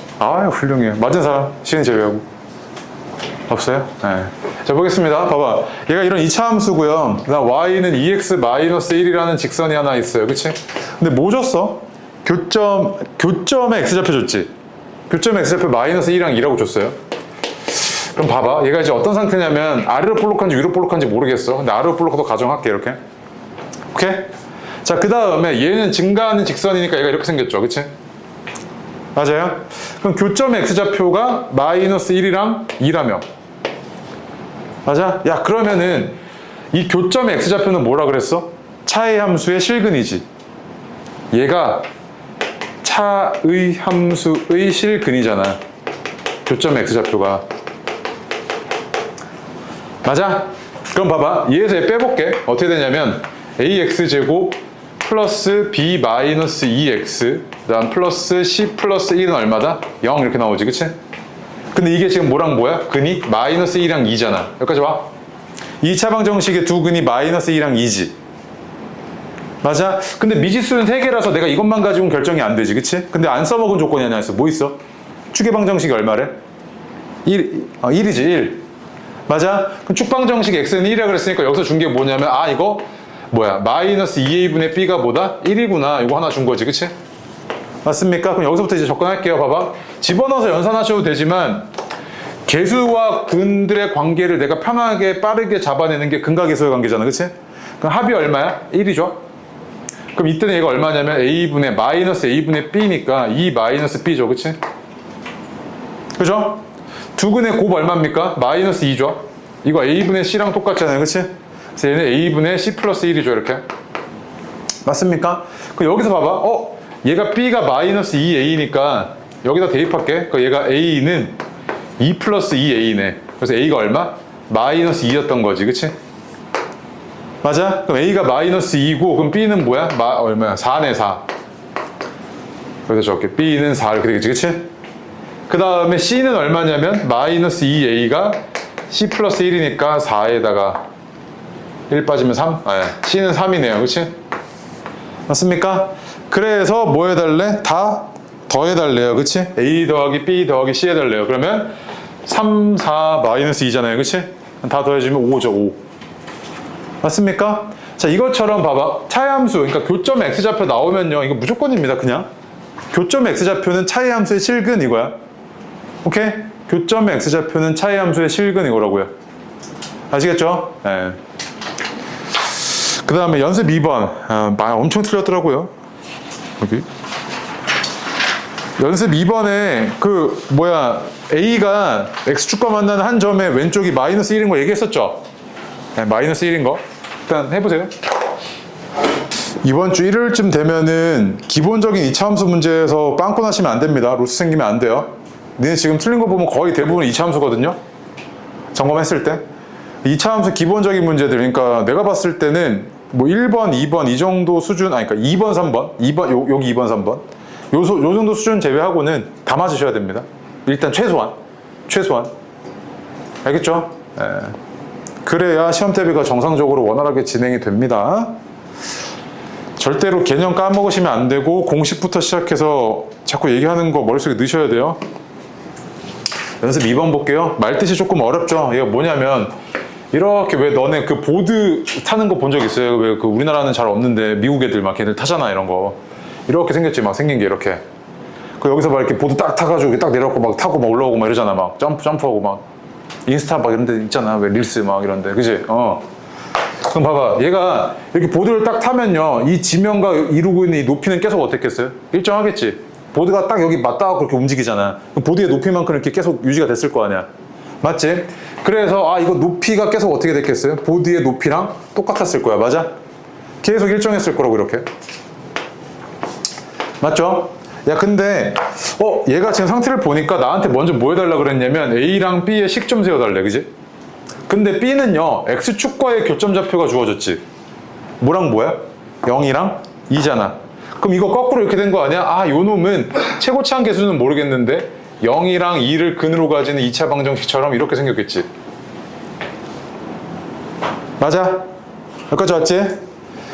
훌륭해요. 맞은 사람 시은 제외하고. 없어요? 네. 자 보겠습니다. 봐봐. 얘가 이런 2차 함수고요. 그다음 y는 2x-1이라는 직선이 하나 있어요. 그치? 근데 뭐 줬어? 교점에 x좌표 줬지? 교점에 x좌표 마이너스 1이랑 2라고 줬어요. 그럼 봐봐. 얘가 이제 어떤 상태냐면 아래로 볼록한지 위로 볼록한지 모르겠어. 근데 아래로 볼록하도 가정할게. 이렇게. 오케이? 자, 그 다음에 얘는 증가하는 직선이니까 얘가 이렇게 생겼죠. 그치? 맞아요? 그럼 교점의 x좌표가 마이너스 1이랑 2라며. 맞아? 야, 그러면은 이 교점의 x좌표는 뭐라 그랬어? 차의 함수의 실근이지. 얘가 차의 함수의 실근이잖아. 교점의 x좌표가. 맞아? 그럼 봐봐. 얘에서 얘 빼볼게. 어떻게 되냐면 ax제곱 플러스 b 마이너스 2x 그 다음 플러스 c 플러스 1은 얼마다? 0 이렇게 나오지. 그치? 근데 이게 지금 뭐랑 뭐야? 근이 마이너스 1이랑 2잖아. 여기까지 와. 2차 방정식의 두 근이 마이너스 2랑 2지. 맞아? 근데 미지수는 3개라서 내가 이것만 가지고는 결정이 안 되지. 그치? 근데 안 써먹은 조건이 하나 있어. 뭐 있어? 축의 방정식이 얼마래? 1이지. 1. 맞아? 그럼 축방정식 x는 1이라 그랬으니까 여기서 준 게 뭐냐면 이거 뭐야? 마이너스 2a분의 b가 뭐다? 1이구나. 이거 하나 준 거지. 그치? 맞습니까? 그럼 여기서부터 이제 접근할게요. 봐봐. 집어넣어서 연산하셔도 되지만 개수와 근들의 관계를 내가 편하게 빠르게 잡아내는 게 근과계수의 관계잖아. 그치? 그럼 합이 얼마야? 1이죠? 그럼 이때는 얘가 얼마냐면 a분의 마이너스 a분의 b니까 2 마이너스 b죠. 그치? 그죠? 두 근의 곱 얼마입니까? 마이너스 2죠? 이거 a분의 c랑 똑같잖아요. 그치? 그래서 얘는 a분의 c 플러스 1이죠. 이렇게. 맞습니까? 그럼 여기서 봐봐. 얘가 b가 마이너스 2a니까 여기다 대입할게. 그 얘가 A는 2 플러스 2A네. 그래서 A가 얼마? 마이너스 2였던 거지, 그치? 맞아? 그럼 A가 마이너스 2고, 그럼 B는 뭐야? 얼마야? 4네, 4. 여기서 적게. B는 4 이렇게 되겠지, 그치? 그 다음에 C는 얼마냐면, 마이너스 2A가 C 플러스 1이니까 4에다가 1 빠지면 3? 아, C는 3이네요, 그치? 맞습니까? 그래서 뭐 해달래? 다 더해달래요, 그치? A 더하기 B 더하기 C 해달래요. 그러면 3, 4, 마이너스 2잖아요, 그치? 다 더해주면 5죠, 5. 맞습니까? 자, 이것처럼 봐봐. 차이 함수, 그러니까 교점 X좌표 나오면요, 이거 무조건입니다, 그냥. 교점 X좌표는 차이 함수의 실근 이거야. 오케이? 교점 X좌표는 차이 함수의 실근 이거라고요. 아시겠죠? 네. 그 다음에 연습 2번. 엄청 틀렸더라고요. 여기. 연습 2번에 A가 X축과 만나는 한 점의 왼쪽이 마이너스 1인 거 얘기했었죠? 네, 마이너스 1인 거. 일단 해보세요. 이번 주 일요일쯤 되면은 기본적인 이차함수 문제에서 빵꾸 나시면 안 됩니다. 로스 생기면 안 돼요. 니네 지금 틀린 거 보면 거의 대부분 이차함수거든요. 점검했을 때. 이차함수 기본적인 문제들, 그러니까 내가 봤을 때는 뭐 1번, 2번 이 정도 수준, 그러니까 2번, 3번, 여기 2번, 3번 요 정도 수준 제외하고는 다 맞으셔야 됩니다. 일단 최소한. 알겠죠? 예. 그래야 시험 대비가 정상적으로 원활하게 진행이 됩니다. 절대로 개념 까먹으시면 안 되고 공식부터 시작해서 자꾸 얘기하는 거 머릿속에 넣으셔야 돼요. 연습 2번 볼게요. 말뜻이 조금 어렵죠? 얘가 뭐냐면 이렇게 왜 너네 그 보드 타는 거 본 적 있어요? 왜 그 우리나라는 잘 없는데 미국 애들 막 걔들 타잖아 이런 거. 이렇게 생겼지 막 생긴 게 이렇게. 그 여기서 막 이렇게 보드 딱 타가지고 딱 내려갖고 막 타고 막 올라오고 막 이러잖아. 막 점프하고 막 인스타 막 이런 데 있잖아. 왜 릴스 막 이런 데. 그지? 그럼 봐봐. 얘가 이렇게 보드를 딱 타면요. 이 지면과 이루고 있는 이 높이는 계속 어땠겠어요? 일정하겠지? 보드가 딱 여기 맞닿아 그렇게 움직이잖아. 그럼 보드의 높이만큼 이렇게 계속 유지가 됐을 거 아니야. 맞지? 그래서 이거 높이가 계속 어떻게 됐겠어요? 보드의 높이랑 똑같았을 거야. 맞아? 계속 일정했을 거라고 이렇게. 맞죠? 야 근데 얘가 지금 상태를 보니까 나한테 먼저 뭐 해달라 그랬냐면 A랑 B의 식 좀 세워달래. 그지? 근데 B는요 X축과의 교점좌표가 주어졌지. 뭐랑 뭐야? 0이랑 2잖아. 그럼 이거 거꾸로 이렇게 된 거 아니야? 요 놈은 최고차항 계수는 모르겠는데 0이랑 2를 근으로 가지는 2차 방정식처럼 이렇게 생겼겠지. 맞아? 여기까지 왔지?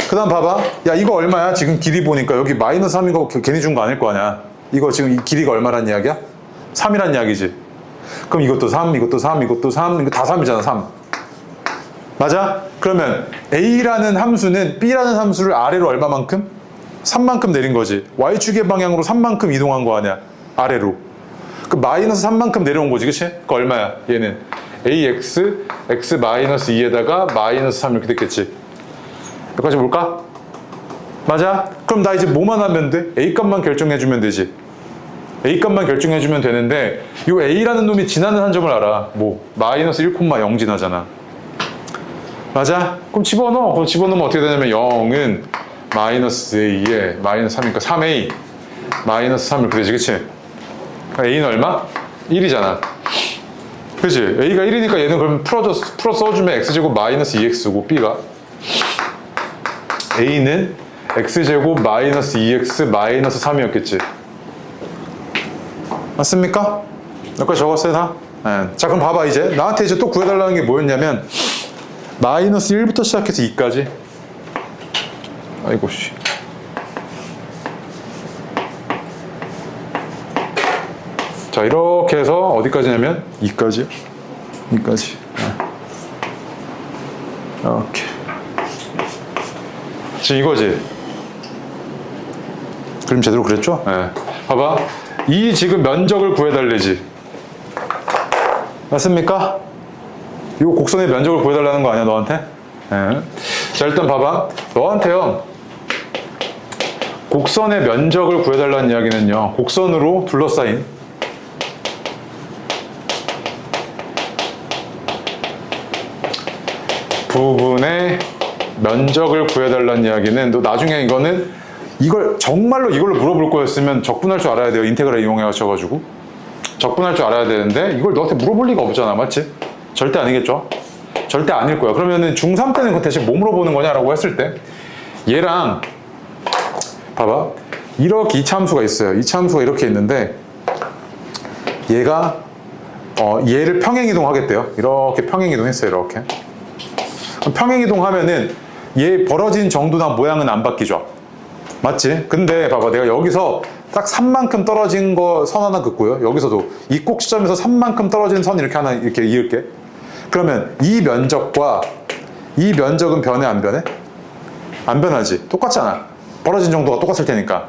그 다음 봐봐. 야 이거 얼마야? 지금 길이 보니까 여기 마이너스 3인 거 괜히 준 거 아닐 거 아니야. 이거 지금 이 길이가 얼마란 이야기야? 3이란 이야기지. 그럼 이것도 3, 이것도 3, 이것도 3, 이거 다 3이잖아 3. 맞아? 그러면 A라는 함수는 B라는 함수를 아래로 얼마만큼? 3만큼 내린 거지. Y축의 방향으로 3만큼 이동한 거 아니야. 아래로. 그 마이너스 3만큼 내려온 거지. 그치? 그 얼마야? 얘는 AX, X 마이너스 2에다가 마이너스 3 이렇게 됐겠지. 여기까지 볼까? 맞아? 그럼 나 이제 뭐만 하면 돼? A 값만 결정해주면 되지. A 값만 결정해주면 되는데 이 A라는 놈이 지나는 한 점을 알아. 뭐 마이너스 1,0 지나잖아. 맞아? 그럼 집어넣어. 그럼 집어넣으면 어떻게 되냐면 0은 마이너스 A에 마이너스 3이니까 3A 마이너스 3 이렇게 되지. 그치? A는 얼마? 1이잖아. 그치? A가 1이니까 얘는 그럼 풀어 써주면 X제곱 마이너스 2X고 B가 A는 X제곱 마이너스 2X 마이너스 3이었겠지. 맞습니까? 여기까지 적었어요 다? 네. 자 그럼 봐봐 이제 나한테 이제 또 구해달라는 게 뭐였냐면 마이너스 1부터 시작해서 2까지. 아이고 씨. 자 이렇게 해서 어디까지냐면 2까지요. 2까지. 이렇게. 지금 이거지. 그림 제대로 그렸죠? 네. 봐봐. 이 지금 면적을 구해달래지. 맞습니까? 이 곡선의 면적을 구해달라는 거 아니야 너한테? 네. 자 일단 봐봐. 너한테요. 곡선의 면적을 구해달라는 이야기는요. 곡선으로 둘러싸인 부분의 면적을 구해달라는 이야기는 너 나중에 이거는 이걸 정말로 이걸로 물어볼 거였으면 적분할 줄 알아야 돼요. 인테그랄 이용해가지고 적분할 줄 알아야 되는데 이걸 너한테 물어볼 리가 없잖아, 맞지? 절대 아니겠죠? 절대 아닐 거야. 그러면은 중3 때는 그 대신 뭐 물어보는 거냐라고 했을 때 얘랑 봐봐, 이렇게 이차함수가 있어요. 이차함수가 이렇게 있는데 얘가 얘를 평행이동 하겠대요. 이렇게 평행이동 했어요. 이렇게 평행이동 하면은 얘 벌어진 정도나 모양은 안 바뀌죠, 맞지? 근데 봐봐, 내가 여기서 딱 3만큼 떨어진 거 선 하나 긋고요. 여기서도 이 꼭 지점에서 3만큼 떨어진 선 이렇게 하나 이렇게 이을게. 그러면 이 면적과 이 면적은 변해, 안 변해? 안 변하지. 똑같잖아. 벌어진 정도가 똑같을 테니까.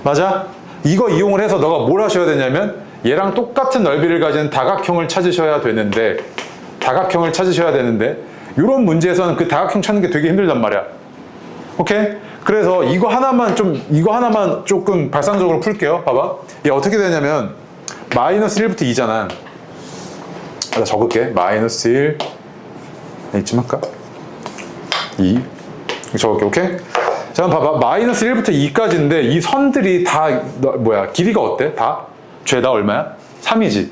맞아? 이거 이용을 해서 너가 뭘 하셔야 되냐면 얘랑 똑같은 넓이를 가진 다각형을 찾으셔야 되는데 이런 문제에서는 그 다각형 찾는 게 되게 힘들단 말이야. 오케이? 그래서 이거 하나만 조금 발상적으로 풀게요. 봐봐. 얘 어떻게 되냐면 마이너스 1부터 2잖아. 나 적을게. 마이너스 1 이쯤 할까? 2 적을게. 오케이? 자, 봐봐. 마이너스 1부터 2까지인데 이 선들이 다 길이가 어때? 다? 죄다 얼마야? 3이지.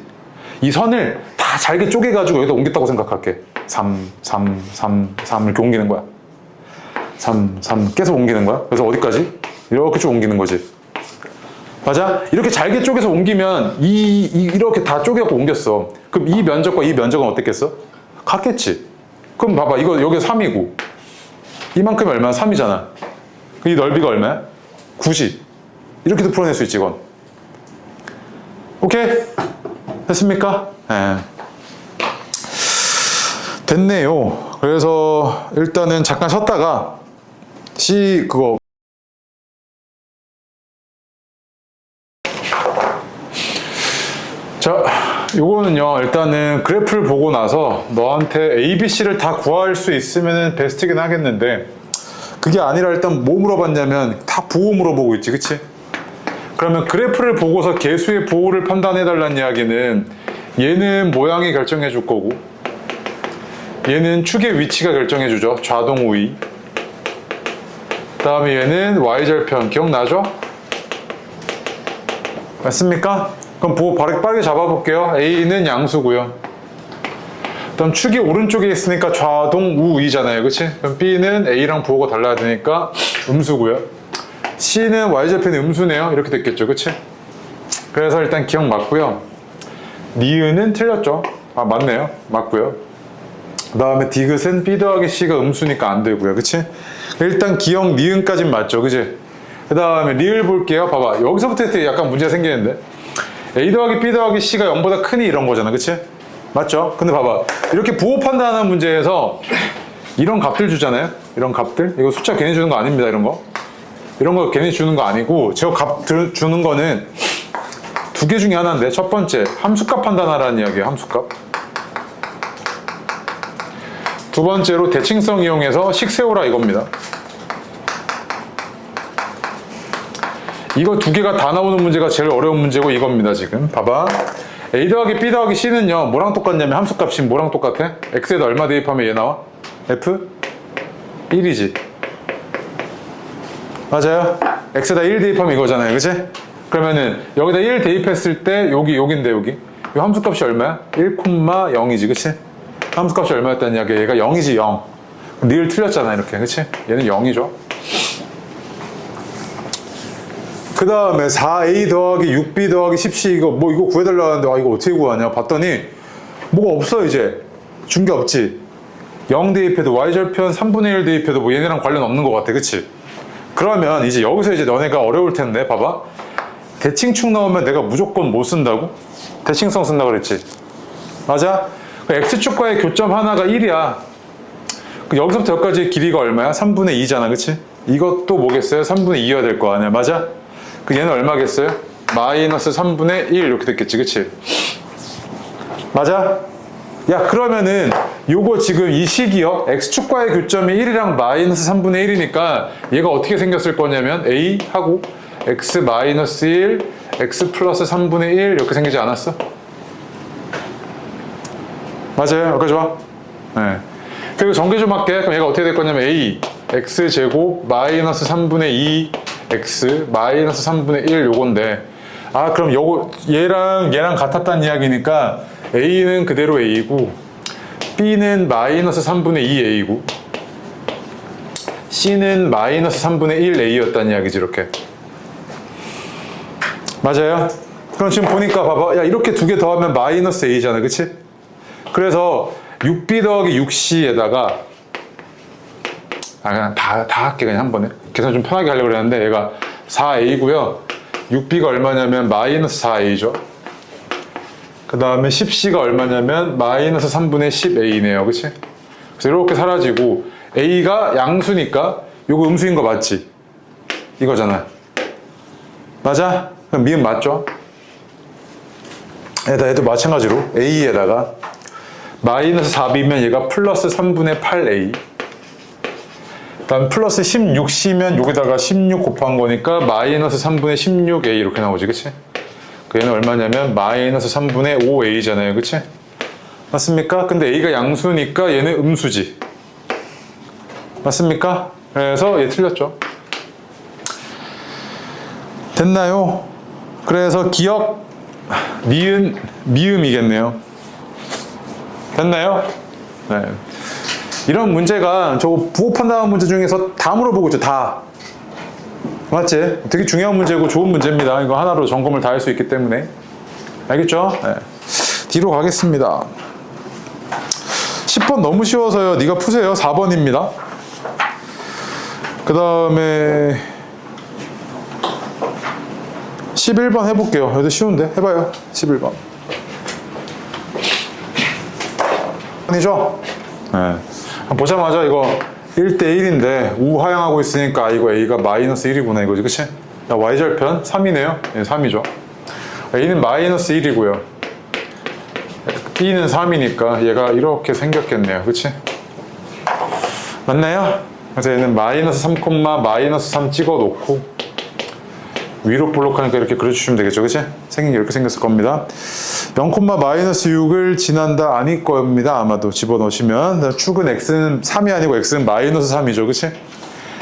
이 선을 다 잘게 쪼개가지고 여기다 옮겼다고 생각할게. 3 이렇게 옮기는 거야. 3 계속 옮기는 거야. 그래서 어디까지? 이렇게 쭉 옮기는 거지. 맞아? 이렇게 잘게 쪼개서 옮기면 이렇게 다 쪼개갖고 옮겼어. 그럼 이 면적과 이 면적은 어땠겠어? 같겠지. 그럼 봐봐. 이거 여기 3이고 이만큼이 얼마야? 3이잖아. 이 넓이가 얼마야? 9지. 이렇게도 풀어낼 수 있지, 이건. 오케이? 됐습니까? 네. 됐네요. 그래서 일단은 잠깐 쉬었다가 그거 자, 요거는요, 일단은 그래프를 보고 나서 너한테 A, B, C를 다 구할 수 있으면 베스트긴 하겠는데 그게 아니라 일단 뭐 물어봤냐면 다 부호 물어보고 있지, 그치? 그러면 그래프를 보고서 개수의 부호를 판단해달라는 이야기는 얘는 모양이 결정해 줄 거고 얘는 축의 위치가 결정해 주죠. 좌동 우위. 그 다음에 얘는 y절편. 기억나죠? 맞습니까? 그럼 부호 빠르게 잡아볼게요. A는 양수고요. 그 다음 축이 오른쪽에 있으니까 좌동 우위잖아요. 그치? 그럼 B는 A랑 부호가 달라야 되니까 음수고요. C는 y절편이 음수네요. 이렇게 됐겠죠. 그치? 그래서 일단 기억 맞고요. 니은은 틀렸죠. 아, 맞네요. 맞고요. 그 다음에 디귿은 B 더하기 C가 음수니까 안 되고요. 그치? 일단 기억 니은까진 맞죠. 그치? 그 다음에 리을 볼게요. 봐봐. 여기서부터 약간 문제가 생기는데 A 더하기 B 더하기 C가 0보다 크니 이런 거잖아. 그치? 맞죠? 근데 봐봐. 이렇게 부호 판단하는 문제에서 이런 값들 주잖아요. 이런 값들. 이거 숫자 괜히 주는 거 아닙니다. 이런 거. 이런 거 괜히 주는 거 아니고 저 값 주는 거는 두 개 중에 하나인데 첫 번째 함수값 판단하라는 이야기예요. 함수값. 두 번째로 대칭성 이용해서 식 세우라 이겁니다. 이거 두 개가 다 나오는 문제가 제일 어려운 문제고 이겁니다. 지금 봐봐. A 더하기 B 더하기 C는요 뭐랑 똑같냐면 함수값이 뭐랑 똑같아? X에다 얼마 대입하면 얘 나와? F? 1이지. 맞아요? X에다 1 대입하면 이거잖아요. 그치? 그러면은 여기다 1 대입했을 때 여기인데 여기 이 함수값이 얼마야? 1,0이지. 그치? 함수값이 얼마였다는 이야기야? 얘가 0이지. 0. 늘 틀렸잖아 이렇게. 그치? 얘는 0이죠. 그 다음에 4A 더하기 6B 더하기 10C 이거 구해달라고 하는데 이거 어떻게 구하냐 봤더니 뭐가 없어. 이제 준 게 없지. 0 대입해도 y절편 3분의 1 대입해도 뭐 얘네랑 관련 없는 것 같아. 그치? 그러면 이제 여기서 이제 너네가 어려울 텐데 봐봐. 대칭축 나오면 내가 무조건 뭐 쓴다고? 대칭성 쓴다고 그랬지. 맞아? X축과의 교점 하나가 1이야. 여기서부터 여기까지 길이가 얼마야? 3분의 2잖아. 그치? 이것도 뭐겠어요? 3분의 2여야 될 거 아니야. 맞아? 얘는 얼마겠어요? 마이너스 3분의 1 이렇게 됐겠지. 그치? 맞아? 야, 그러면은 요거 지금 이 식이요. X축과의 교점이 1이랑 마이너스 3분의 1이니까 얘가 어떻게 생겼을 거냐면 A 하고 X 마이너스 1, X 플러스 3분의 1 이렇게 생기지 않았어? 맞아요. 여기까지 와? 네. 그리고 전개 좀 할게. 그럼 얘가 어떻게 될 거냐면 A X제곱 마이너스 3분의 2 x 마이너스 3분의 1 요건데, 아 그럼 요거 얘랑 같았다는 이야기니까 a는 그대로 a고 b는 마이너스 3분의 2 a고 c는 마이너스 3분의 1 a였다는 이야기지. 이렇게 맞아요? 그럼 지금 보니까 봐봐, 야 이렇게 두 개 더하면 마이너스 a잖아, 그치? 그래서 6b 더하기 6c에다가 그냥 다 할게. 그냥 한 번에 계산 좀 편하게 하려고 그랬는데 얘가 4a고요 6b가 얼마냐면 마이너스 4a죠. 그 다음에 10c가 얼마냐면 마이너스 3분의 10a네요, 그치? 그래서 이렇게 사라지고 a가 양수니까 요거 음수인 거 맞지? 이거잖아, 맞아? 그럼 미음 맞죠? 얘도 마찬가지로 a에다가 마이너스 4b면 얘가 플러스 3분의 8a, 다음 플러스 16c면 여기다가 16 곱한 거니까 마이너스 3분의 16a 이렇게 나오지, 그치? 얘는 얼마냐면 마이너스 3분의 5a잖아요, 그치? 맞습니까? 근데 a가 양수니까 얘는 음수지, 맞습니까? 그래서 얘 틀렸죠. 됐나요? 그래서 기억 니은 미음이겠네요. 됐나요? 네. 이런 문제가 저 부호 판단한 문제 중에서 다 물어보고 있죠. 다. 맞지? 되게 중요한 문제고 좋은 문제입니다. 이거 하나로 점검을 다 할 수 있기 때문에. 알겠죠? 네. 뒤로 가겠습니다. 10번 너무 쉬워서요. 네가 푸세요. 4번입니다. 그 다음에 11번 해볼게요. 여기도 쉬운데? 해봐요. 11번. 아니죠? 네. 보자마자 이거 1대1인데 우하향하고 있으니까 이거 a가 마이너스 1이구나 이거지, 그치? 야, y절편 3이네요. 네, 3이죠. a는 마이너스 1이고요. b는 3이니까 얘가 이렇게 생겼겠네요, 그치? 맞나요? 그래서 얘는 마이너스 3, 마이너스 3 찍어 놓고 위로 볼록하니까 이렇게 그려주시면 되겠죠, 그치? 생긴 게 이렇게 생겼을 겁니다. 0, 마이너스 6을 지난다 아닐 겁니다. 아마도 집어넣으시면. 축은 x는 3이 아니고 x는 마이너스 3이죠, 그치?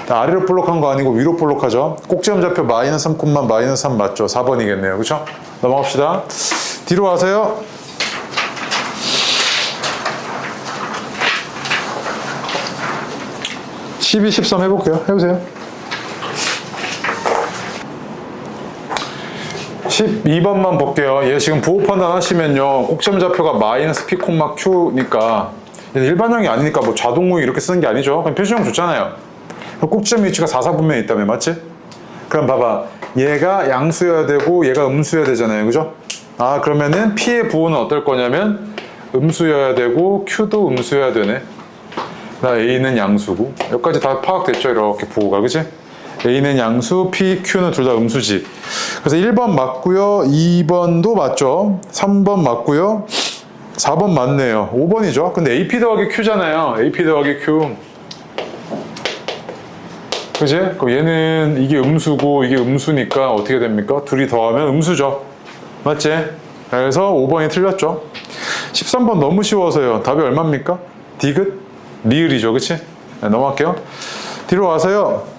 아래로 볼록한 거 아니고 위로 볼록하죠. 꼭지점 좌표 마이너스 3, 마이너스 3 맞죠? 4번이겠네요, 그쵸? 넘어갑시다. 뒤로 가세요. (12, 13) 해볼게요. 해보세요. 12번만 볼게요. 얘 지금 부호 판단하시면요, 꼭지점 좌표가 마이너스 p, q니까 얘는 일반형이 아니니까 뭐 자동무이 이렇게 쓰는 게 아니죠. 그냥 표시형 줬잖아요. 꼭지점 위치가 4, 4분면에 있다며, 맞지? 그럼 봐봐, 얘가 양수여야 되고 얘가 음수여야 되잖아요, 그죠? 아, 그러면은 p의 부호는 어떨 거냐면 음수여야 되고 q도 음수여야 되네. 나 a는 양수고, 여기까지 다 파악됐죠, 이렇게 부호가, 그치? a는 양수, p, q는 둘 다 음수지. 그래서 1번 맞고요, 2번도 맞죠, 3번 맞고요, 4번 맞네요, 5번이죠. 근데 ap 더하기 q잖아요. ap 더하기 q, 그치? 그럼 얘는 이게 음수고 이게 음수니까 어떻게 됩니까? 둘이 더하면 음수죠, 맞지? 그래서 5번이 틀렸죠. 13번 너무 쉬워서요. 답이 얼마입니까? 디귿? 리을이죠, 그치? 네, 넘어갈게요. 뒤로 와서요.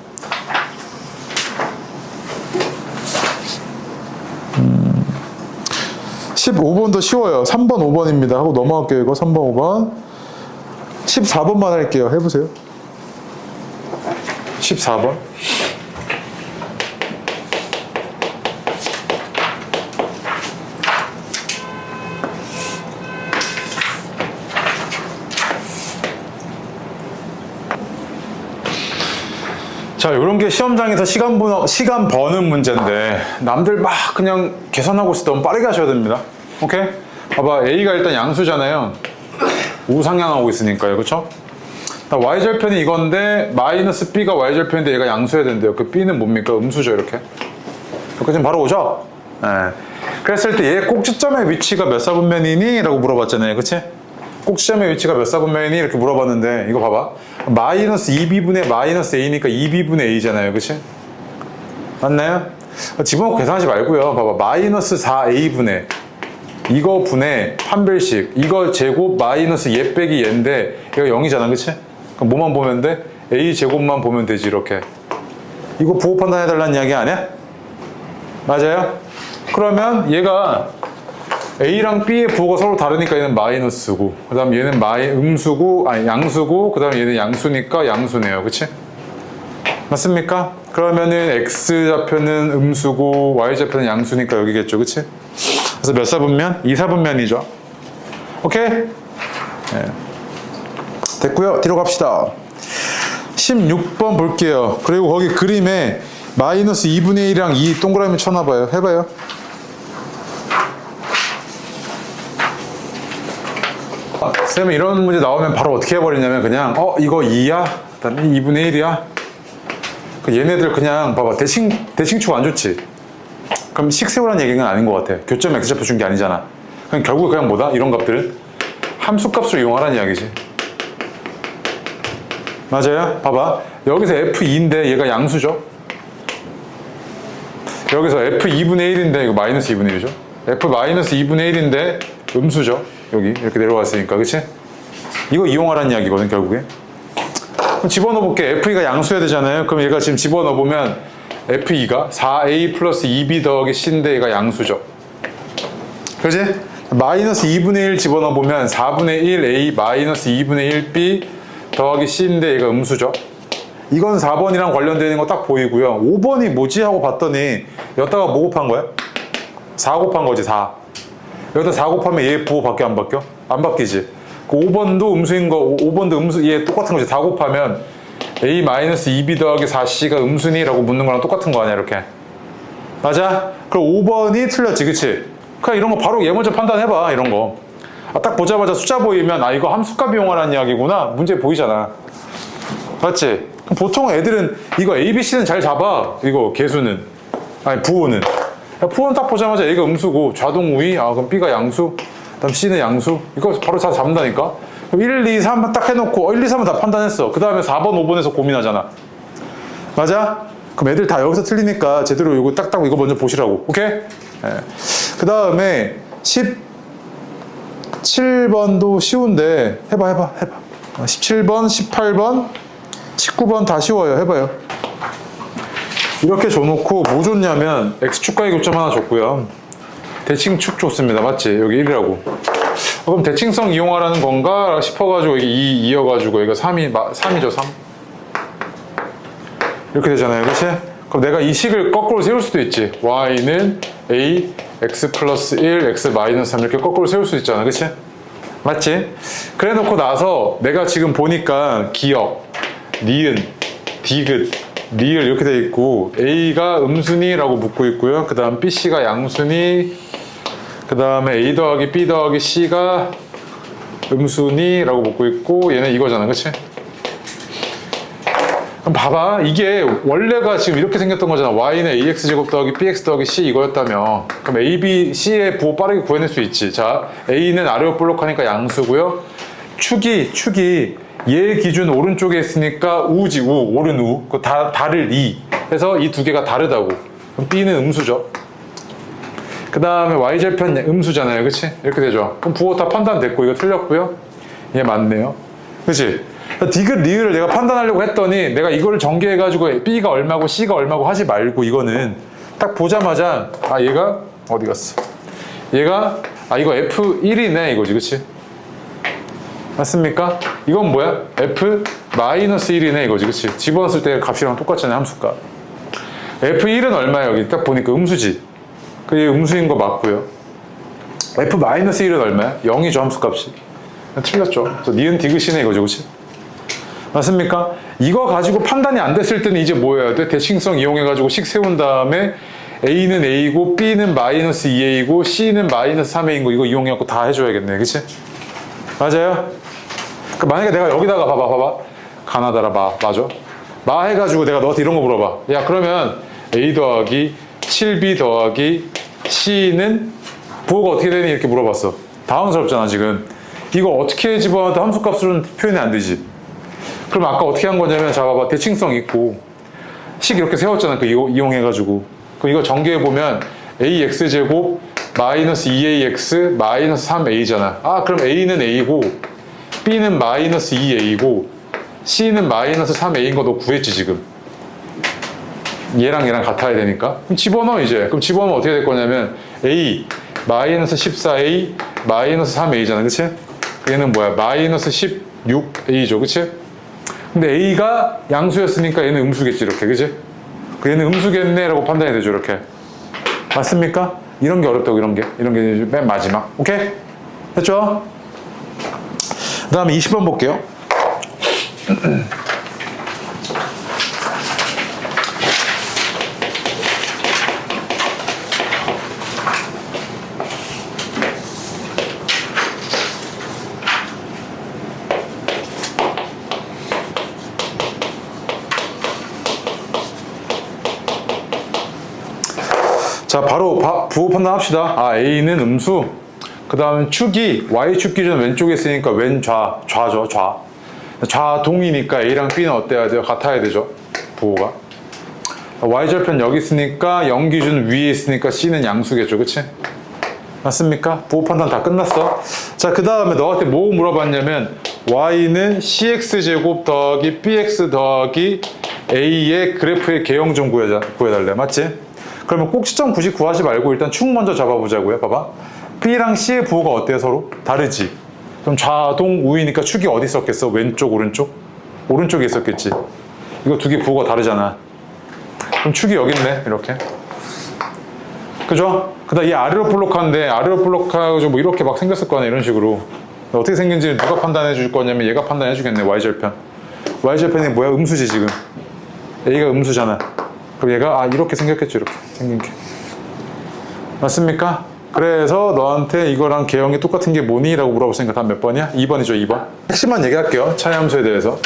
15번도 쉬워요. 3번, 5번입니다. 하고 넘어갈게요. 이거 3번, 5번. 14번만 할게요. 해보세요. 14번. 자, 이런 게 시험장에서 시간 버는 문제인데 남들 막 그냥 계산하고 있을 때 너무 빠르게 하셔야 됩니다. 오케이? 봐봐, A가 일단 양수잖아요. 우상향하고 있으니까요, 그쵸? Y절편이 이건데 마이너스 B가 Y절편인데 얘가 양수여야 된대요. 그 B는 뭡니까? 음수죠, 이렇게. 여기까지는 바로 오죠? 네. 그랬을 때 얘 꼭지점의 위치가 몇 사분면이니? 라고 물어봤잖아요, 그치? 꼭지점의 위치가 몇 사분면이니? 이렇게 물어봤는데 이거 봐봐, 마이너스 2b분의 마이너스 a니까 2b분의 a잖아요, 그치? 맞나요? 집어넣고 계산하지 말고요. 봐봐, 마이너스 4a분의 이거 분의 판별식, 이거 제곱 마이너스 얘 빼기 얘인데 이거 0이잖아, 그치? 그럼 뭐만 보면 돼? a 제곱만 보면 되지, 이렇게. 이거 부호 판단해달라는 이야기 아니야? 맞아요? 그러면 얘가 A랑 B의 부호가 서로 다르니까 얘는 마이너스고, 그 다음 얘는 음수고, 아니 양수고, 그 다음 얘는 양수니까 양수네요. 그치? 맞습니까? 그러면은 X좌표는 음수고 Y좌표는 양수니까 여기겠죠. 그치? 그래서 몇 사분면? 2사분면이죠. 오케이? 네. 됐고요. 뒤로 갑시다. 16번 볼게요. 그리고 거기 그림에 마이너스 2분의 1이랑 2 동그라미 쳐놔봐요. 해봐요. 쌤은 이런 문제 나오면 바로 어떻게 해버리냐면 그냥 이거 2야? 그 다음에 2분의 1이야? 얘네들 그냥 봐봐. 대칭축 안 좋지? 그럼 식 세우라는 얘기는 아닌 것 같아. 교점 X좌표 준 게 아니잖아. 그냥 결국에 그냥 뭐다? 이런 값들 함수값으로 이용하라는 이야기지. 맞아요? 봐봐. 여기서 F2인데 얘가 양수죠? 여기서 F2분의 1인데 이거 마이너스 2분의 1이죠? F-2분의 1인데 음수죠? 여기 이렇게 내려왔으니까. 그치? 이거 이용하라는 이야기거든 결국에. 그럼 집어넣어볼게. F2가 양수여야 되잖아요. 그럼 얘가 지금 집어넣어보면 F2가 4A 플러스 2B 더하기 C인데 얘가 양수죠. 그치? 마이너스 2분의 1 집어넣어보면 4분의 1A 마이너스 2분의 1B 더하기 C인데 얘가 음수죠. 이건 4번이랑 관련되어 있는 거 딱 보이고요. 5번이 뭐지? 하고 봤더니 여기다가 뭐 곱한 거야? 4 곱한 거지. 4. 여기다 4 곱하면 얘 부호 바뀌어 안 바뀌어? 안 바뀌지. 그 5번도 음수인 거 5번도 음수 얘 똑같은 거지. 4 곱하면 A-2B 더하기 4C가 음수니? 라고 묻는 거랑 똑같은 거 아니야 이렇게. 맞아? 그럼 5번이 틀렸지. 그치? 그냥 이런 거 바로 얘 먼저 판단해봐. 이런 거. 딱 보자마자 숫자 보이면 이거 함수값 이용하라는 이야기구나. 문제 보이잖아. 맞지? 그럼 보통 애들은 이거 A, B, C는 잘 잡아. 이거 개수는. 아니 부호는. 부호는 딱 보자마자 A가 음수고 좌동 우위. 그럼 B가 양수. 그다음 C는 양수. 이거 바로 다 잡는다니까. 그럼 1, 2, 3 딱 해놓고 1, 2, 3은 다 판단했어. 그 다음에 4번, 5번에서 고민하잖아. 맞아? 그럼 애들 다 여기서 틀리니까 제대로 이거 딱딱 이거 먼저 보시라고. 오케이? 네. 그 다음에 17번도 쉬운데 해봐. 17번, 18번, 19번 다 쉬워요. 해봐요. 이렇게 줘놓고 뭐 줬냐면 X축과의 교점 하나 줬고요. 대칭축 줬습니다. 맞지? 여기 1이라고. 그럼 대칭성 이용하라는 건가 싶어가지고 여기 2 이어가지고 여기가 3이죠. 3 이렇게 되잖아요. 그치? 그럼 내가 이 식을 거꾸로 세울 수도 있지. Y는 A, X 플러스 1, X 마이너스 3 이렇게 거꾸로 세울 수 있잖아. 그치? 맞지? 그래 놓고 나서 내가 지금 보니까 기억, 니은, 디귿, 리을 이렇게 돼 있고 A가 음수니? 라고 묻고 있고요. 그 다음 BC가 양수니? 그 다음에 A 더하기 B 더하기 C가 음수니? 라고 묻고 있고 얘는 이거잖아. 그치? 그럼 봐봐. 이게 원래가 지금 이렇게 생겼던 거잖아. Y는 AX제곱 더하기 BX 더하기 C 이거였다며. 그럼 A, B, C의 부호 빠르게 구해낼 수 있지. 자, A는 아래로 볼록하니까 양수고요. 축이 얘 기준 오른쪽에 있으니까 우지, 오른 우. 그 다를 이. 해서 이 두 개가 다르다고. 그럼 B는 음수죠. 그 다음에 Y절편 음수잖아요. 그치? 이렇게 되죠. 그럼 부호 다 판단됐고 이거 틀렸고요. 얘 맞네요. 그치? 디귿, 리을을 내가 판단하려고 했더니 내가 이거를 전개해가지고 B가 얼마고 C가 얼마고 하지 말고 이거는 딱 보자마자 얘가 어디 갔어? 얘가 이거 F1이네 이거지. 그치? 맞습니까? 이건 뭐야? F-1이네 이거지. 그치? 집어넣었을 때 값이랑 똑같잖아요. 함수값. F1은 얼마야? 여기 딱 보니까 음수지. 그게 음수인 거 맞고요. F-1은 얼마야? 0이죠. 함수값이. 틀렸죠. 그래서 니은 디귿이네 이거죠. 그치? 맞습니까? 이거 가지고 판단이 안 됐을 때는 이제 뭐 해야 돼? 대칭성 이용해가지고 식 세운 다음에 A는 A고 B는 마이너스 2A고 C는 마이너스 3A인 거 이거 이용해갖고 다 해줘야겠네. 그치? 맞아요? 그러니까 만약에 내가 여기다가 봐봐. 가나다라 맞아? 해가지고 내가 너한테 이런 거 물어봐. 야 그러면 A 더하기 7B 더하기 C는 부호가 어떻게 되니? 이렇게 물어봤어. 당황스럽잖아 지금. 이거 어떻게 집어넣어도 함수값으로는 표현이 안 되지. 그럼 아까 어떻게 한 거냐면 자 봐봐. 대칭성 있고 식 이렇게 세웠잖아. 이거 이용해가지고. 그럼 이거 전개해보면 AX제곱 마이너스 2AX 마이너스 3A잖아. 그럼 A는 A고 B는 마이너스 2A고 C는 마이너스 3A인 거 너 구했지 지금. 얘랑 얘랑 같아야 되니까. 그럼 집어넣어 이제. 그럼 집어넣으면 어떻게 될 거냐면 A 마이너스 14A 마이너스 3A잖아. 그치? 얘는 뭐야? 마이너스 16A죠. 그치? 근데 A가 양수였으니까 얘는 음수겠지. 이렇게. 그치? 얘는 음수겠네 라고 판단이 되죠. 이렇게. 맞습니까? 이런 게 어렵다고. 이런 게 맨 마지막. 오케이? 됐죠? 그 다음에 20번 볼게요. 자, 바로 부호 판단합시다. 아, A는 음수. 그 다음에 축이 Y축 기준 왼쪽에 있으니까 좌죠. 좌동이니까 A랑 B는 어때야 돼요? 같아야 되죠. 부호가. Y절편 여기 있으니까 0 기준 위에 있으니까 C는 양수겠죠. 그치? 맞습니까? 부호 판단 다 끝났어. 자, 그 다음에 너한테 뭐 물어봤냐면 Y는 CX제곱 더하기 BX 더하기 A의 그래프의 개형 좀 구해달래. 맞지? 그러면 꼭 시점 99 하지 말고 일단 축 먼저 잡아보자고요. 봐봐. B랑 C의 부호가 어때요? 서로? 다르지? 그럼 좌동 우이니까 축이 어디 있었겠어? 왼쪽, 오른쪽? 오른쪽에 있었겠지. 이거 두 개 부호가 다르잖아. 그럼 축이 여기 있네. 이렇게. 그죠? 그 다음 이 아래로 볼록한데 아래로 볼록하고 뭐 이렇게 막 생겼을 거 아니야. 이런 식으로. 어떻게 생긴지 누가 판단해 줄 거냐면 얘가 판단해 주겠네. Y절편. Y절편이 뭐야? 음수지 지금. A가 음수잖아. 그럼 얘가 이렇게 생겼겠죠. 이렇게 생긴 게. 맞습니까? 그래서 너한테 이거랑 개형이 똑같은 게 뭐니? 라고 물어봤으니까 다음 몇 번이야? 2번이죠. 2번. 핵심만 얘기할게요. 차이함수에 대해서.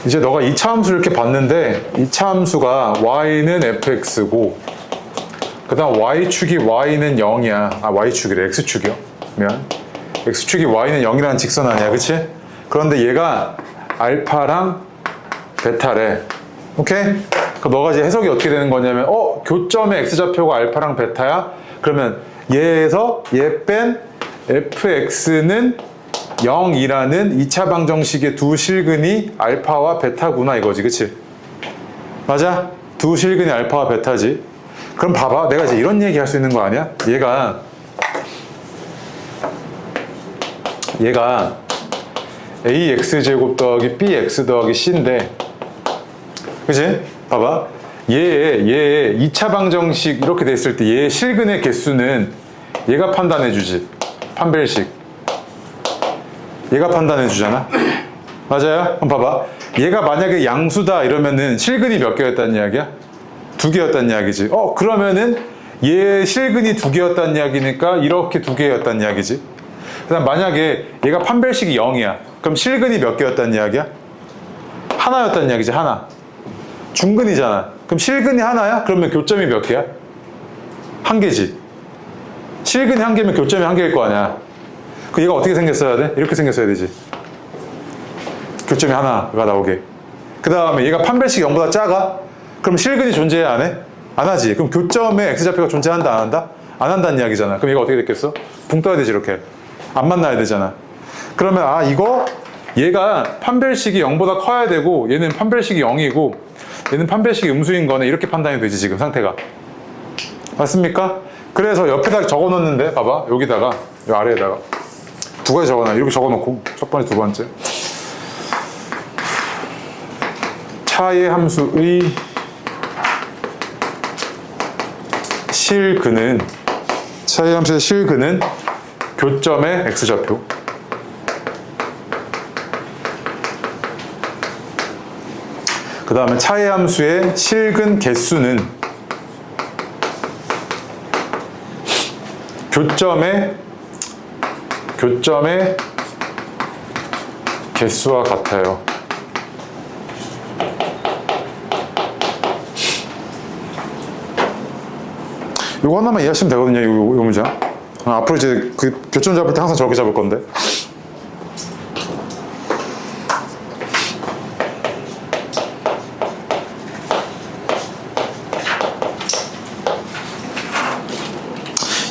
이제 너가 2차 함수를 이렇게 봤는데 2차 함수가 y는 fx고 그 다음 y축이 y는 0이야. y축이래. x축이요. 미안. x축이 y는 0이라는 직선 아니야. 그치? 그런데 얘가 알파랑 베타래. 오케이? 그럼 너가 이제 해석이 어떻게 되는 거냐면 교점의 x좌표가 알파랑 베타야? 그러면 얘에서 얘 뺀 fx는 0이라는 2차 방정식의 두 실근이 알파와 베타구나 이거지. 그치? 맞아? 두 실근이 알파와 베타지. 그럼 봐봐. 내가 이제 이런 얘기 할 수 있는 거 아니야? 얘가 ax제곱 더하기 bx 더하기 c인데 그치? 봐봐. 얘의 2차 방정식 이렇게 됐을 때 얘의 실근의 개수는 얘가 판단해 주지. 판별식. 얘가 판단해 주잖아. 맞아요? 그럼 봐봐. 얘가 만약에 양수다 이러면은 실근이 몇 개였다는 이야기야? 2개였다는 이야기지. 그러면은 얘 실근이 2개였다는 이야기니까 이렇게 2개였다는 이야기지. 그 다음 만약에 얘가 판별식이 0이야. 그럼 실근이 몇 개였다는 이야기야? 하나였다는 이야기지. 하나. 중근이잖아. 그럼 실근이 하나야? 그러면 교점이 몇 개야? 한 개지. 실근이 한 개면 교점이 한 개일 거 아니야. 그 얘가 어떻게 생겼어야 돼? 이렇게 생겼어야 되지. 교점이 하나가 나오게. 그 다음에 얘가 판별식이 0보다 작아? 그럼 실근이 존재해 안 해? 안 하지. 그럼 교점에 x좌표가 존재한다 안 한다? 안 한다는 이야기잖아. 그럼 얘가 어떻게 됐겠어? 붕 떠야 되지 이렇게. 안 만나야 되잖아. 그러면 얘가 판별식이 0보다 커야 되고 얘는 판별식이 0이고 얘는 판별식이 음수인 거네. 이렇게 판단이 되지 지금 상태가. 맞습니까? 그래서 옆에다 적어놓는데 봐봐. 여기다가 이 아래에다가 두 가지 적어놔. 이렇게 적어놓고 첫 번째 두 번째 차의 함수의 실근은 차의 함수의 실근은 교점의 x좌표 그 다음에 차의 함수의 실근 개수는 교점의 개수와 같아요. 이거 하나만 이해하시면 되거든요. 이 문장. 앞으로 이제 그 교점 잡을 때 항상 저렇게 잡을 건데.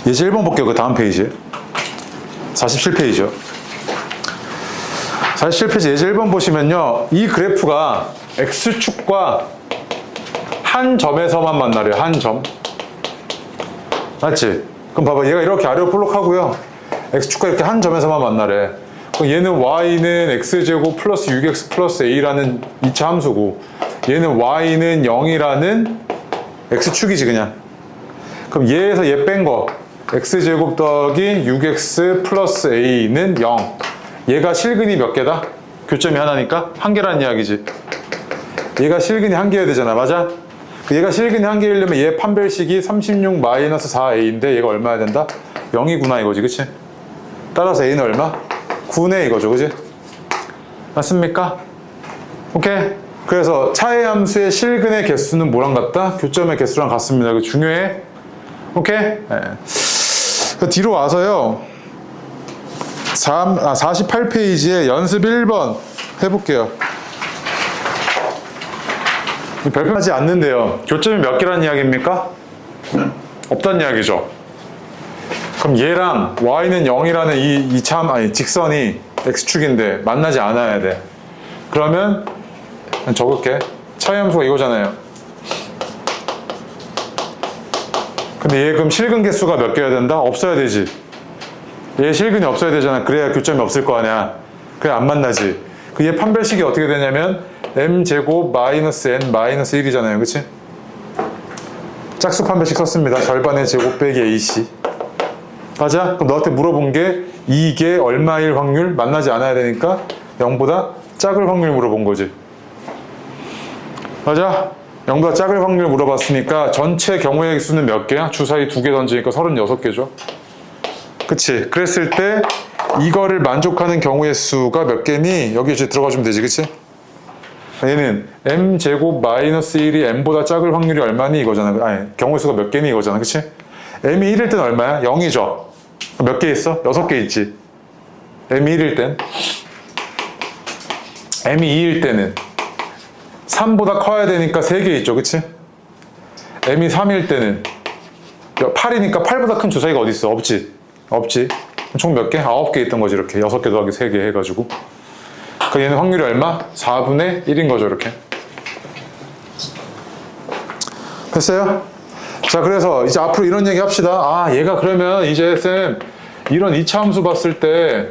이제 1번 볼게요. 그 다음 페이지에. 47페이지요. 47페이지 예제 1번 보시면요. 이 그래프가 X축과 한 점에서만 만나래요. 한 점. 맞지? 그럼 봐봐. 얘가 이렇게 아래로 볼록하고요. X축과 이렇게 한 점에서만 만나래. 그럼 얘는 Y는 X제곱 플러스 6X 플러스 A라는 2차 함수고, 얘는 Y는 0이라는 X축이지, 그냥. 그럼 얘에서 얘 뺀 거. X제곱 더하기 6X 플러스 A는 0. 얘가 실근이 몇 개다? 교점이 하나니까? 한 개라는 이야기지. 얘가 실근이 한 개여야 되잖아. 맞아? 얘가 실근이 한 개이려면 얘 판별식이 36-4A인데 얘가 얼마야 된다? 0이구나 이거지. 그치? 따라서 A는 얼마? 9네 이거죠. 그치? 맞습니까? 오케이? 그래서 차의 함수의 실근의 개수는 뭐랑 같다? 교점의 개수랑 같습니다. 이거 중요해? 오케이? 네. 뒤로 와서요. 48페이지에 연습 1번 해볼게요. 별표하지 않는데요. 교점이 몇 개라는 이야기입니까? 없다는 이야기죠. 그럼 얘랑 y는 0이라는 직선이 x축인데 만나지 않아야 돼. 그러면 적을게. 차의 함수가 이거잖아요. 근데 얘 그럼 실근 개수가 몇 개여야 된다? 없어야 되지. 얘 실근이 없어야 되잖아. 그래야 교점이 없을 거 아니야. 그래 안 만나지. 그 얘 판별식이 어떻게 되냐면 m제곱 마이너스 n 마이너스 1이잖아요. 그치? 짝수 판별식 썼습니다. 절반의 제곱 빼기 ac. 맞아? 그럼 너한테 물어본 게 이게 얼마일 확률? 만나지 않아야 되니까 0보다 작을 확률 물어본 거지. 맞아? 0보다 작을 확률 물어봤으니까 전체 경우의 수는 몇 개야? 주사위 2개 던지니까 36개죠. 그치? 그랬을 때 이거를 만족하는 경우의 수가 몇 개니? 여기 이제 들어가주면 되지. 그치? 얘는 m제곱 마이너스 1이 m보다 작을 확률이 얼마니? 이거잖아. 아니, 경우의 수가 몇 개니? 이거잖아. 그치? m이 1일 땐 얼마야? 0이죠. 몇 개 있어? 6개 있지. m이 1일 땐 m이 2일 때는 3보다 커야 되니까 3개 있죠. 그치? m이 3일 때는 8이니까 8보다 큰 주사위가 어디 있어? 없지. 없지. 총 몇 개? 9개 있던 거지. 이렇게 6개 더하기 3개 해가지고. 그 얘는 확률이 얼마? 4분의 1인 거죠. 이렇게. 됐어요? 자, 그래서 이제 앞으로 이런 얘기 합시다. 아, 얘가 그러면 이제 쌤 이런 2차 함수 봤을 때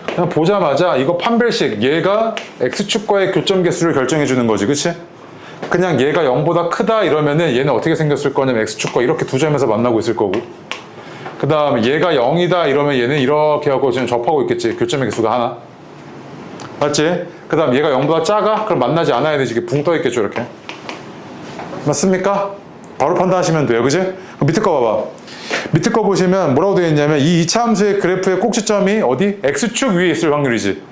그냥 보자마자 이거 판별식 얘가 x축과의 교점 개수를 결정해 주는 거지. 그치? 그냥 얘가 0보다 크다 이러면은 얘는 어떻게 생겼을 거냐면 x축과 이렇게 두 점에서 만나고 있을 거고, 그 다음에 얘가 0이다 이러면 얘는 이렇게 하고 지금 접하고 있겠지. 교점의 개수가 하나. 맞지? 그 다음 얘가 0보다 작아? 그럼 만나지 않아야 되지. 이게 붕 떠 있겠죠. 이렇게. 맞습니까? 바로 판단하시면 돼요. 그지? 그럼 밑에 거 봐봐. 밑에 거 보시면 뭐라고 되어 있냐면 이 2차 함수의 그래프의 꼭지점이 어디? x축 위에 있을 확률이지.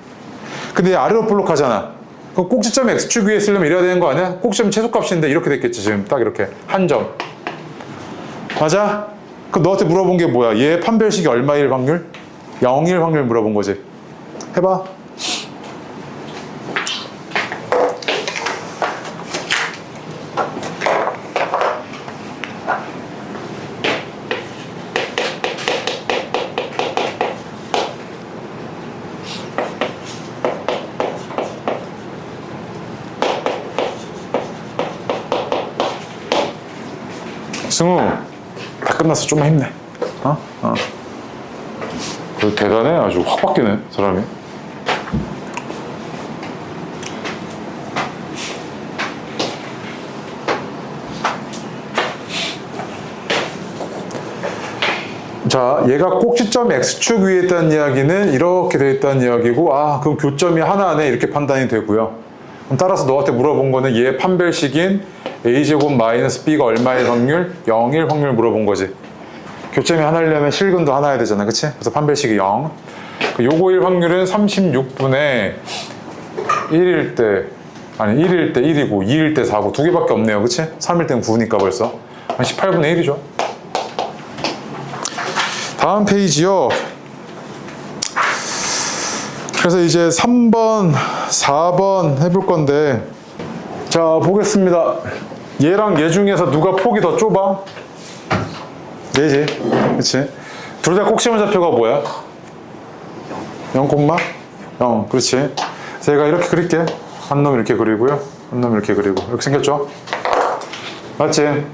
근데 아래로 볼록하잖아. 그럼 꼭지점이 x축 위에 있으려면 이래야 되는 거 아니야? 꼭지점 최소값인데 이렇게 됐겠지. 지금 딱 이렇게 한 점. 맞아? 그럼 너한테 물어본 게 뭐야? 얘 판별식이 얼마일 확률? 0일 확률 물어본 거지. 해봐. 승우, 다 끝났어. 좀만 힘내. 그래도 대단해. 아주 확 바뀌네, 사람이. 자, 얘가 꼭지점 x축 위에 있다는 이야기는 이렇게 되어 있다는 이야기고, 아, 그럼 교점이 하나네. 이렇게 판단이 되고요. 그럼 따라서 너한테 물어본 거는 얘 판별식인 a제곱 마이너스 b가 얼마일 확률? 0일 확률 물어본 거지. 교점이 하나이려면 실근도 하나야 되잖아. 그치? 그래서 판별식이 0. 요거일 확률은 36분의 1일 때, 아니 1일 때 1이고 2일 때 4고 두 개밖에 없네요. 그치? 3일 땐 9니까 벌써. 한 18분의 1이죠. 다음 페이지요. 그래서 이제 3번, 4번 해볼 건데, 자, 보겠습니다. 얘랑 얘 중에서 누가 폭이 더 좁아? 얘지. 그치? 둘 다 꼭지점 좌표가 뭐야? 0, 그렇지. 그래서 얘가 이렇게 그릴게. 한 놈 이렇게 그리고요. 한 놈 이렇게 그리고. 이렇게 생겼죠? 맞지?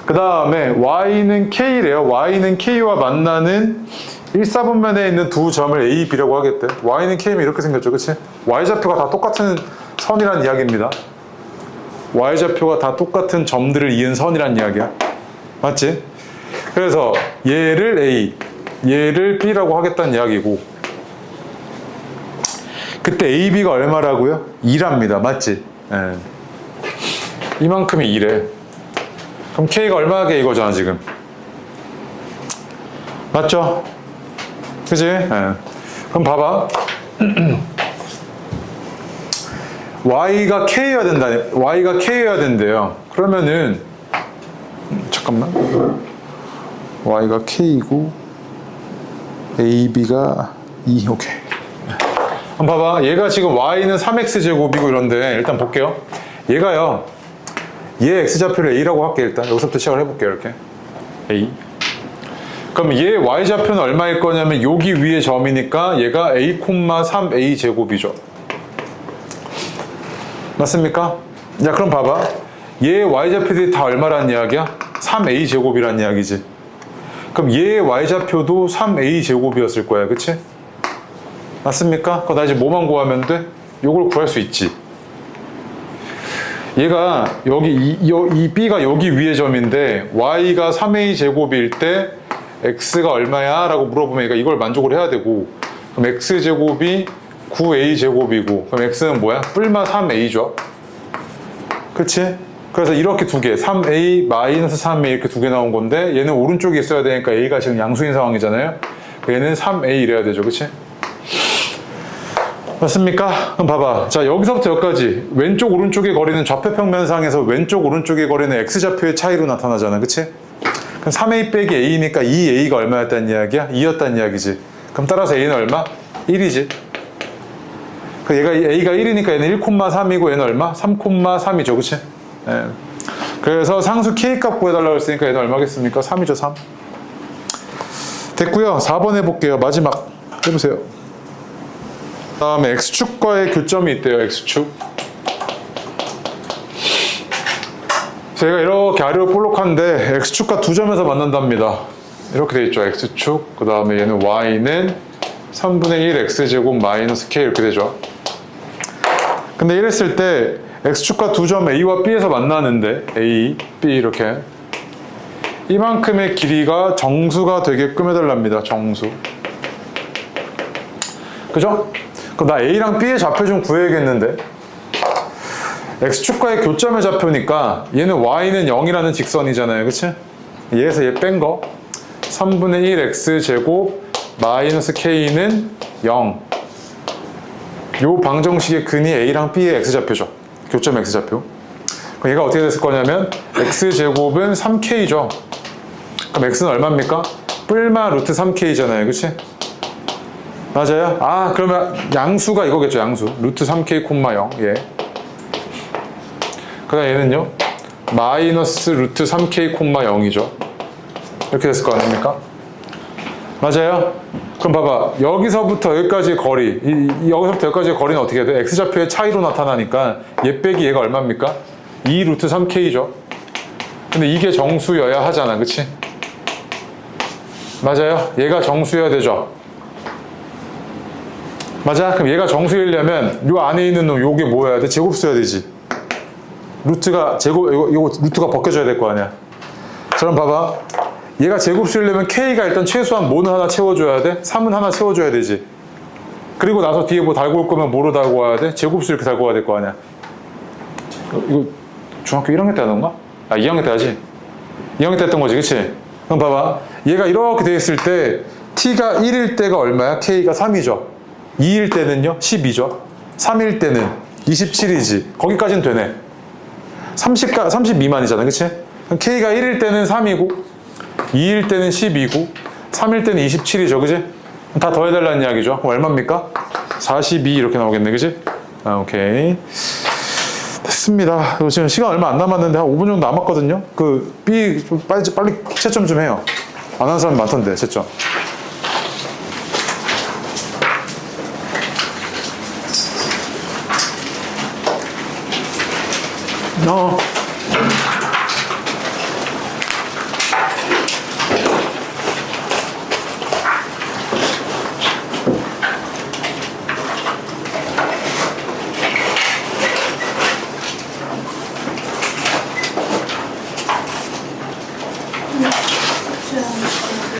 그 다음에 y는 k래요. y는 k와 만나는 1사분면에 있는 두 점을 a, b라고 하겠대. y는 k면 이렇게 생겼죠. 그치? y좌표가 다 똑같은 선이란 이야기입니다. y좌표가 다 똑같은 점들을 이은 선이란 이야기야. 맞지? 그래서 얘를 a, 얘를 b라고 하겠다는 이야기고, 그때 ab가 얼마라고요? 2랍니다. 맞지? 예. 이만큼이 2래. 그럼 k가 얼마게 이거잖아 지금. 맞죠? 그치? 예. 그럼 봐봐. y가 k여야 된다. y가 k여야 된대요. 그러면은 잠깐만. y가 k이고 ab가 2. 오케이. 그럼 봐봐. 얘가 지금 y는 3x제곱이고 이런데 일단 볼게요. 얘가요. 얘 x좌표를 a라고 할게. 일단 여기서부터 시작을 해볼게요. 이렇게 a. 그럼 얘 y좌표는 얼마일 거냐면 여기 위에 점이니까 얘가 a, 3a 제곱이죠. 맞습니까? 야, 그럼 봐봐. 얘 y좌표들이 다 얼마란 이야기야? 3a 제곱이란 이야기지. 그럼 얘 y좌표도 3a 제곱이었을 거야. 그치? 맞습니까? 그럼 나 이제 뭐만 구하면 돼? 요걸 구할 수 있지. 얘가 여기 이 b가 여기 위에 점인데 y가 3a 제곱일 때 x가 얼마야? 라고 물어보면 얘가 이걸 만족을 해야 되고, 그럼 x제곱이 9a 제곱이고, 그럼 x는 뭐야? 뿔마 3a죠. 그치? 그래서 이렇게 두 개, 3a 마이너스 3a 이렇게 두 개 나온 건데, 얘는 오른쪽에 있어야 되니까 a가 지금 양수인 상황이잖아요. 얘는 3a 이래야 되죠. 그치? 맞습니까? 그럼 봐봐. 자, 여기서부터 여기까지 왼쪽 오른쪽의 거리는 좌표평면상에서 왼쪽 오른쪽의 거리는 x좌표의 차이로 나타나잖아. 그치? 그럼 3a 빼기 a니까 2a가 얼마였다는 이야기야? 2였다는 이야기지. 그럼 따라서 a는 얼마? 1이지. 얘가 a가 1이니까 얘는 1,3이고 얘는 얼마? 3,3이죠. 그치? 예. 그래서 상수 k값 구해달라고 했으니까 얘는 얼마겠습니까? 3이죠. 3. 됐고요. 4번 해볼게요. 마지막 해보세요. 그 다음에 x축과의 교점이 있대요. x축. 제가 이렇게 아래로 볼록한데 x축과 두 점에서 만난답니다. 이렇게 돼 있죠. x축. 그 다음에 얘는 y는 3분의 1 x제곱 마이너스 k 이렇게 되죠. 근데 이랬을 때 x축과 두 점 a와 b에서 만나는데 a, b 이렇게 이만큼의 길이가 정수가 되게끔 해달랍니다. 정수. 그죠? 그럼 나 a랑 b의 좌표 좀 구해야겠는데, x축과의 교점의 좌표니까 얘는 y는 0이라는 직선이잖아요. 그치? 얘에서 얘 뺀 거 3분의 1 x제곱 마이너스 k는 0. 요 방정식의 근이 a랑 b의 x좌표죠. 교점 x좌표. 그럼 얘가 어떻게 됐을 거냐면 x제곱은 3k죠. 그럼 x는 얼마입니까? 뿔마 루트 3k잖아요. 그치? 맞아요? 아, 그러면 양수가 이거겠죠. 양수. 루트 3k, 0. 예. 그 다음 얘는요? 마이너스 루트 3k, 0이죠. 이렇게 됐을 거 아닙니까? 맞아요? 그럼 봐봐. 여기서부터 여기까지 거리, 여기서부터 여기까지의 거리는 어떻게 해야 돼? x좌표의 차이로 나타나니까 얘 빼기 얘가 얼마입니까? 2 루트 3k죠. 근데 이게 정수여야 하잖아. 그치? 맞아요? 얘가 정수여야 되죠? 맞아? 그럼 얘가 정수이려면 요 안에 있는 놈 요게 뭐여야 돼? 제곱수여야 되지. 루트가 이거 루트가 벗겨져야 될 거 아니야. 자, 그럼 봐봐. 얘가 제곱수이려면 k가 일단 최소한 뭐는 하나 채워줘야 돼? 3은 하나 채워줘야 되지. 그리고 나서 뒤에 뭐 달고 올 거면 뭐로 달고 와야 돼? 제곱수 이렇게 달고 와야 될 거 아니야. 이거 중학교 1학년 때 하던 건가? 아, 2학년 때 하지? 2학년 때 했던 거지, 그치? 그럼 봐봐. 얘가 이렇게 돼 있을 때 t가 1일 때가 얼마야? k가 3이죠. 2일 때는요? 12죠. 3일 때는 27이지. 거기까지는 되네. 30 미만이잖아. 그치? 그럼 k가 1일 때는 3이고 2일 때는 12고 3일 때는 27이죠. 그치? 다 더해달라는 이야기죠. 그럼 얼마입니까? 42 이렇게 나오겠네. 그치? 아, 오케이. 됐습니다. 지금 시간 얼마 안 남았는데 한 5분 정도 남았거든요. 그 B 빨리 채점 좀 해요. 안 하는 사람 많던데 채점. 어.